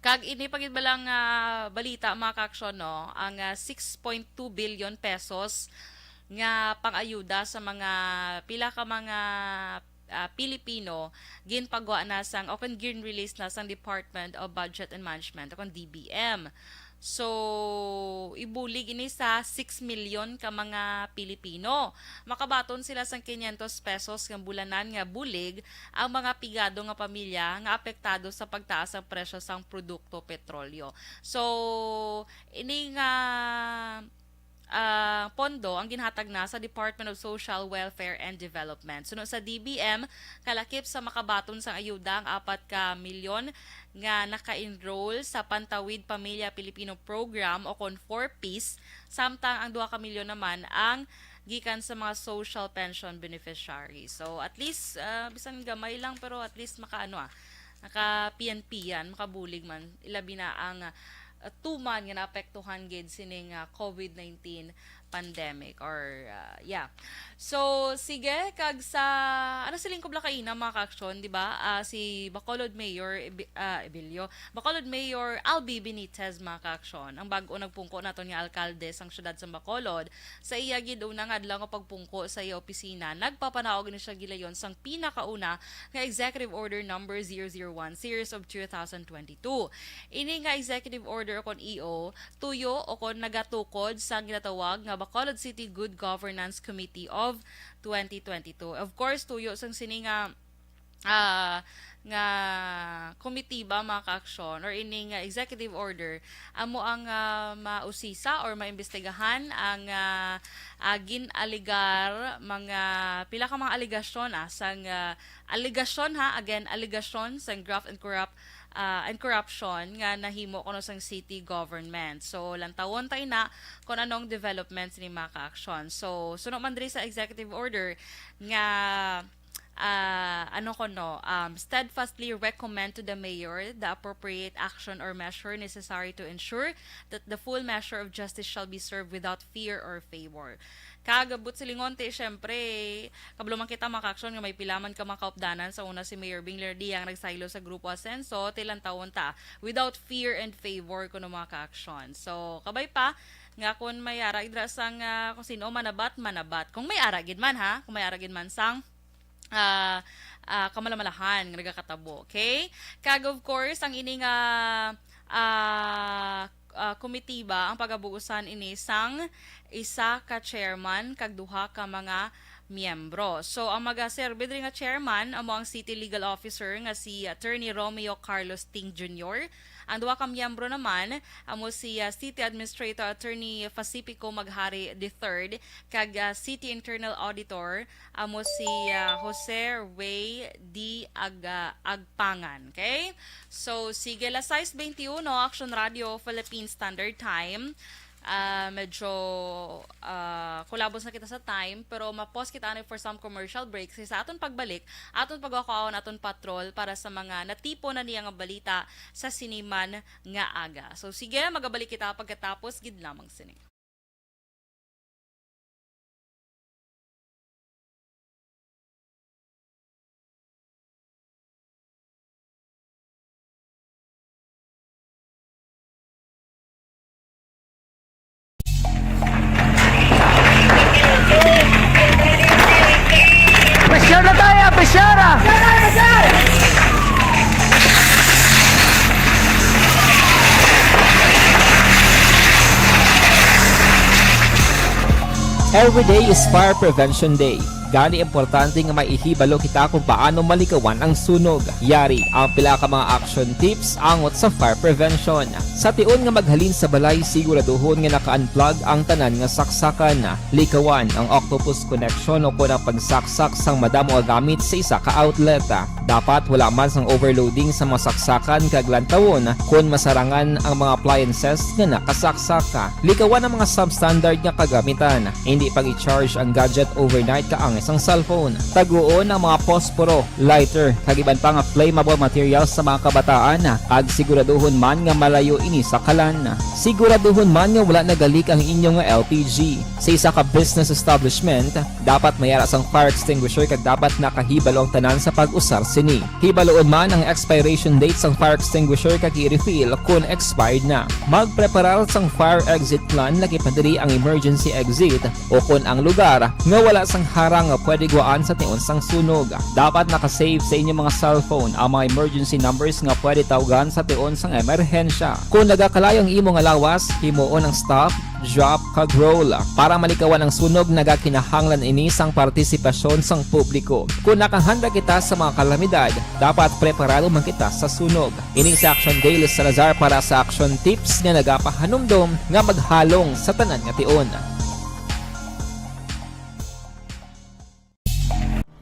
Kag ini pagid balang balita mga ka-aksyon, no? Ang 6.2 billion pesos nga pang-ayuda sa mga pila ka mga Pilipino ginpagawa na sang o kon gin-release na sang Department of Budget and Management o kon DBM. So, ibulig ini sa 6 million ka mga Pilipino. Makabaton sila sang 500 pesos ng bulanan nga bulig ang mga pigado nga pamilya nga apektado sa pagtaas ng presyo sang produkto petrolyo. So, ini nga pondo ang ginhatag na sa Department of Social Welfare and Development. Sunod sa DBM, kalakip sa makabaton sang ayuda ang 4 ka milyon nga naka-enroll sa Pantawid Pamilya Pilipino Program o kon 4Ps, samtang ang 2 ka milyon naman ang gikan sa mga social pension beneficiaries. So at least bisan gamay lang pero at least naka PNP yan, makabulig man ilabi na ang tuman nga naapektuhan gid sining COVID-19 pandemic or So sige kag sa siling kubla kaina mga ka-aksyon, di ba? Si Bacolod Mayor Bacolod Mayor Albi Benitez mga ka-aksyon, ang bag-o nagpungko naton nga alkalde sang syudad sa Bacolod. Sa iya gid unang adlaw nga pagpungko sa iya opisina, nagpapanaog ni siya gilayon sang pinakauna nga Executive Order number 001 series of 2022. Ini nga Executive Order kon EO tuyo o kon nagatukod sa ginatawag nga Bacolod City Good Governance Committee of 2022. Of course, tuyo sang sini nga committee ba mga ka-aksyon or ini nga executive order amo ang mausisa or maimbestigahan ang ginaligar mga pila ka mga aligasyon sang aligasyon sang graft and corrupt and corruption nga nahimo kuno sang city government. So lantawon tayo na kung anong developments ni mga action. So sunod man diri sa executive order nga steadfastly recommend to the mayor the appropriate action or measure necessary to ensure that the full measure of justice shall be served without fear or favor. Kagabot silingonte, syempre, kablo man kita maka-action nga may pilaman ka makaupdanan sa una si Mayor Bing Lerdi ang nagsaylo sa Grupo Asenso, tilang taon ta, without fear and favor kuno maka-action. So, kabay pa, nga kung may ara idra sang kung sino manabat. Kung may ara gid man ha, kung may ara gid man sang kamalamalahan nga nagakatabo, okay? Kag of course ang ining komitiba ang pagabuusan ini sang isa ka chairman kag duha ka mga miyembro. So ang magaserbe diri nga chairman amo ang City Legal Officer nga si Attorney Romeo Carlos Ting Jr. Ang duha ka miyembro naman amo si City Administrator Attorney Pacifico Maghari III kag City Internal Auditor amo si Jose Ray D. Agpangan. Okay? So sige, alas 6:21 Action Radio Philippine Standard Time. Medyo kulabos na kita sa time pero mapause kita for some commercial breaks sa aton pagbalik aton pagkakaon aton patrol para sa mga natipo na niya nga balita sa siniman nga aga. So sige, magabalik kita pagkatapos gid lamang sini. Pressure na tayo, pressure! Every day is Fire Prevention Day. Gani importante nga maihibalo kita kung paano malikawan ang sunog. Yari ang pila ka mga action tips angot sa fire prevention. Sa tion nga maghalin sa balay, siguraduhon nga naka-unplug ang tanan nga saksakan. Likawan ang octopus connection o kung ang pagsaksak sang madamo nga gamit sa isa ka outlet. Dapat wala man sang overloading sa mga saksakan kag lantawon kung masarangan ang mga appliances nga nakasaksaka. Likawan ang mga substandard nga kagamitan. Hindi pag i-charge ang gadget overnight kaang isang cellphone. Taguon ang mga posporo, lighter, kag iban pa nga flammable materials sa mga kabataan. Kag siguraduhon man nga malayo ini sa kalan. Siguraduhon man nga wala nagalik ang inyong LPG. Sa isa ka business establishment, dapat mayara sang fire extinguisher kag dapat nakahibalo ang tanan sa pag-usar sini. Hibaloon man ang expiration date sang fire extinguisher kag i-refill kung expired na. Magpreparar sang fire exit plan lagi pa diri ang emergency exit o kung ang lugar nga wala sang harang nga pwede guaan sa tion sang sunog. Dapat nakasave sa inyong mga cellphone ang mga emergency numbers nga pwede tawagan sa tion sang emerhensya. Kung nagakalayo ang imong lawas, himuon ang stop, drop, kag roll. Para malikawan ang sunog, nagakinahanglan ini sang partisipasyon sang publiko. Kung nakahanda kita sa mga kalamidad, dapat preparado man kita sa sunog. Ini sa Action Daily Salazar para sa action tips nga nagapahanumdom nga maghalong sa tanan nga tion.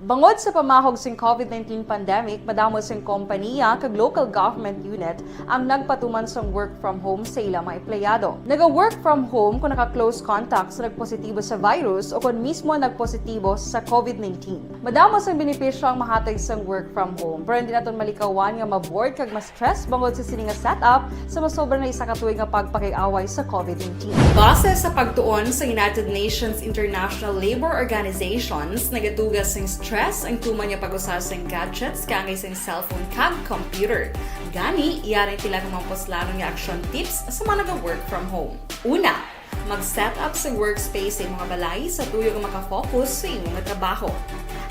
Bangod sa pamahog sing COVID-19 pandemic, madamo sing kompanya kag local government unit ang nagpatuman sang work from home sa ilang mga empleyado. Naga-work from home kung naka-close contact sa nagpositibo sa virus o kung mismo nagpositibo sa COVID-19. Madamo sang benepisyo ang mahatag sang work from home, pero hindi naton malikawan nga ma-bored kag ma-stress bangod sa sini nga setup sa masobra na isa ka tuig nga pagpakiaway sa COVID-19. Base sa pagtuon sa United Nations International Labour Organizations, nagatugas sing stress ang tuman niya pag-usar sa gadgets kangay sa cellphone kag computer. Gani, iyarin tila ng mga poslanong nga action tips sa mga nag-work from home. Una, mag-set up sa workspace sa mga balay sa tuyo nga makafocus sa inyong trabaho.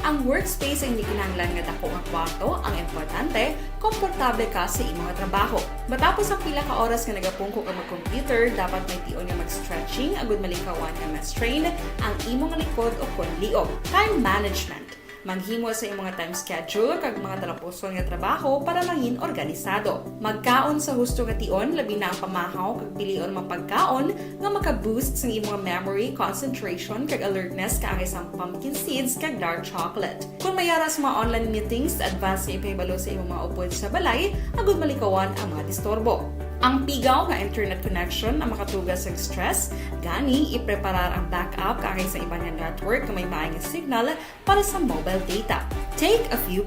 Ang workspace ay hindi kinahanglan nga dako nga kwarto, ang importante, komportable ka sa imong trabaho. Matapos ang pila ka oras nga nagapungko ka mag-computer, dapat may tion nga mag-stretching agud malikawan nga ma-strain ang imong likod o kon liog. Time management. Manghimo sa imong mga time schedule kag mga talapuson nga trabaho para mangin organisado. Magkaon sa husto nga tion, labi na ang pamahaw kag pilion mapagkaon nga maka-boost sa imong memory, concentration kag alertness kaangay sa pumpkin seeds kag dark chocolate. Kung mayara sa mga online meetings, advance sa ipahibalo sa imong mga upod sa balay, agud malikawan ang mga disturbo. Ang pigaw nga internet connection ang makatugas sa stress, gani ipreparar ang backup kaangay sa ibang nga network nga may maayong signal para sa mobile data. Take a few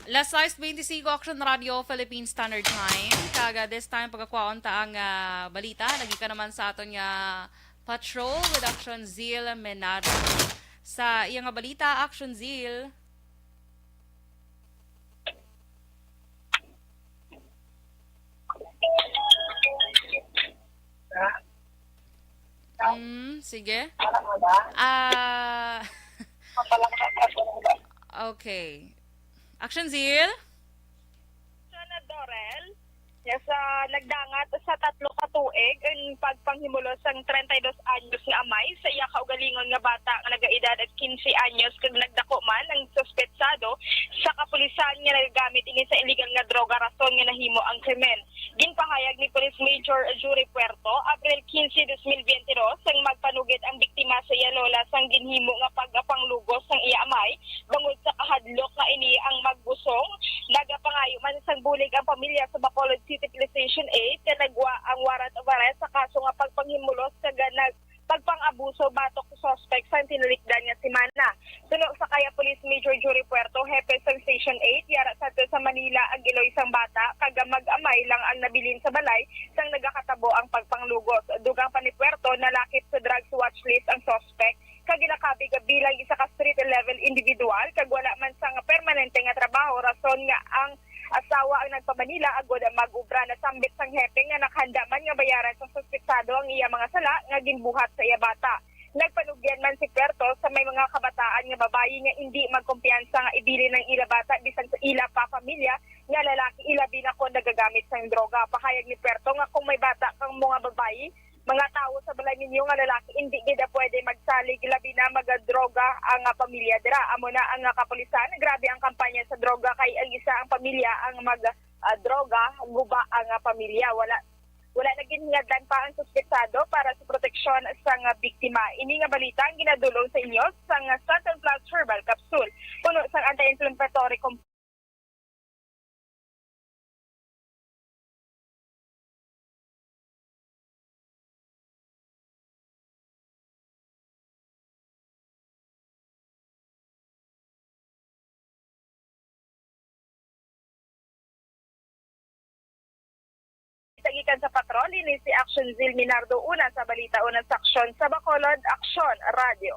Las 6:25 Action Radio Philippine Standard Time. Kaga this time pagkakwaon ta ang balita, lagi ka naman sa aton nga patrol with Action Zeal Menado. Sa iyang nga balita, Action Zeal. Sige. Okay. Action Zeal? Sana Dorel, yes, nagdangat sa 3 ka tuig ang pagpanghimulos sang 32 anyos nga amay sa iya kaugalingon nga bata nga nagaedad at 15 anyos kag nagdako man ang suspetsado sa kapulisan nga nagagamit ini sa illegal nga droga rason nga nahimo ang krimen. Ginpahayag ni Police Major Jury Puerto April 15, 2022 sang magpanugid ang biktima sa iya lola sang ginhimo nga pagpanglugos sang iya amay bangod sa kahadlok nga ini ang magbusong. Nagapangayo man sang bulig ang pamilya sa Bacolod City Police Station 8 nga nagwa ang warrant of arrest sa kaso nga pagpanghimulos kag pagpang-abuso batok sa suspect sa tinalikdan nga si Mana. Suno sa kaya Police Major Jury Puerto, Hepe sa Station 8, yara sa Manila ang giloy sang bata, kaga mag-amay lang ang nabilin sa balay sang nagakatabo ang pagpanglugos. Dugang pa ni Puerto, nalakip sa drugs watch list ang suspect, kaginakabi bilang isa ka street level individual, kag wala man sang permanente nga trabaho, rason nga ang asawa ang nagpamanila agod mag-ubra na sambit sang hepe nga nakhanda man nga bayaran sa suspetsado ang iya mga sala nga ginbuhat sa iya bata. Nagpanugyan man si Puerto sa may mga kabataan nga babayi nga hindi magkumpiyansa nga ibili ng ila bata bisan sa ila pa pamilya nga lalaki ilabi na ko nagagamit sang droga. Pahayag ni Puerto nga kung may bata kang mga babayi, mga tao sa balay ninyo nga lalaki hindi gid pwede magsalig labi na magadroga ang pamilya dira. Amo na ang kapulisan, grabe ang kampanya sa droga kay ang isa ang pamilya ang droga guba ang pamilya. Wala naging hingadlan pa ang suspetsado para sa proteksyon sa biktima. Ini nga balita ang ginadulong sa inyo sa Southern Plus Herbal Capsule. Puno sa anti-inflammatory gikan sa patrol ini si Action Zil Minardo una sa balita unang saksyon sa Bacolod Action Radio.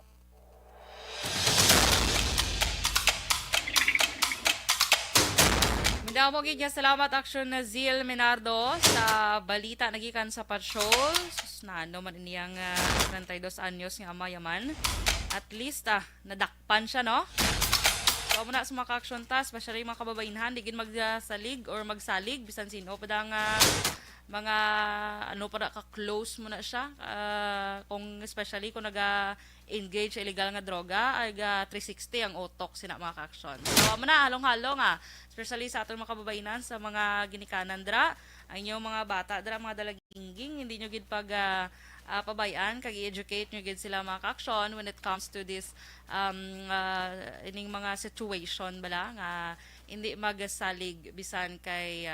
Mindaw mo gid salamat Action Zil Minardo sa balita nagikan sa patrol. Susnano man iniyang 32 anyos nga amayaman. At least nadakpan siya no. So mo na sa mga action task, basta rin mga kababainhan, digin magsalig or magsalig bisan sino pa dang mga ano para ka-close mo na siya kung especially kung naga-engage sa illegal nga droga ay 360 ang utok sina mga ka-action. So mo na halong-halong especially sa aton mga kababainan sa mga ginikanan dra ang inyong mga bata dra mga dalaginging hindi nyo gid pag pabayaan kag i-educate nyo gid sila mga ka-action when it comes to this ining mga situation bala nga hindi magasalig bisan kay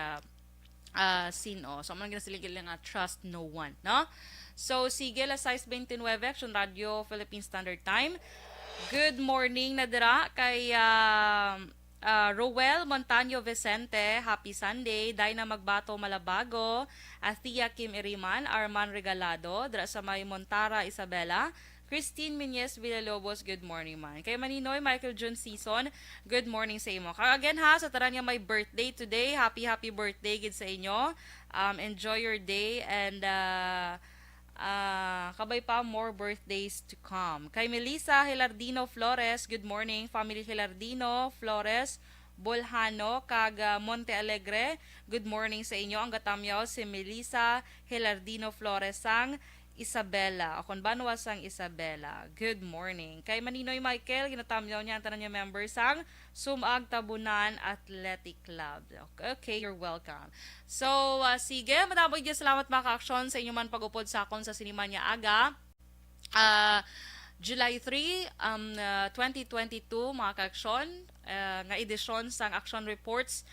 sino. So, man ginasiligil nga trust no one, no? So, sige, la 6:29 Action Radio Philippine Standard Time. Good morning na dira kay Roel Montaño Vicente, happy Sunday. Dai na Magbato Malabago, Athia Kim Iriman, Arman Regalado, dira sa may Montara Isabela, Christine Minyes Villalobos, good morning man. Kay Maninoy Michael June Season, good morning sa imo. Again sa taran nga may birthday today. Happy birthday gid sa inyo. Enjoy your day and kabay pa more birthdays to come. Kay Melissa Hilardino Flores, good morning. Family Hilardino Flores Bolhano kag Monte Alegre, good morning sa inyo. Ang gatamyaw si Melissa Hilardino Flores sang Isabela. Akon banwas ang Isabela. Good morning. Kay Maninoy Michael, ginatamyaw niya ang tanan niya members ang Sumag Tabunan Athletic Club. Okay, you're welcome. So, sige, madamay dyan salamat mga ka-aksyon sa inyo man pag-upod sa akon sa sinima niya aga. July 3, 2022, mga ka-aksyon, nga edisyon sang Action Reports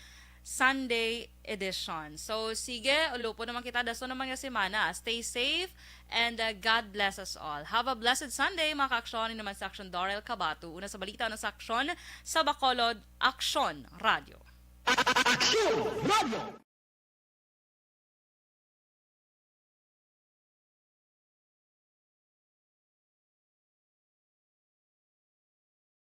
Sunday edition. So, sige, ulo po naman kita. Daso naman yung semana. Stay safe and God bless us all. Have a blessed Sunday, mga ka-aksyon. Ini naman sa Action Dorel Cabato. Una sa balita na sa Action sa Bacolod, Action Radio. Action Radio!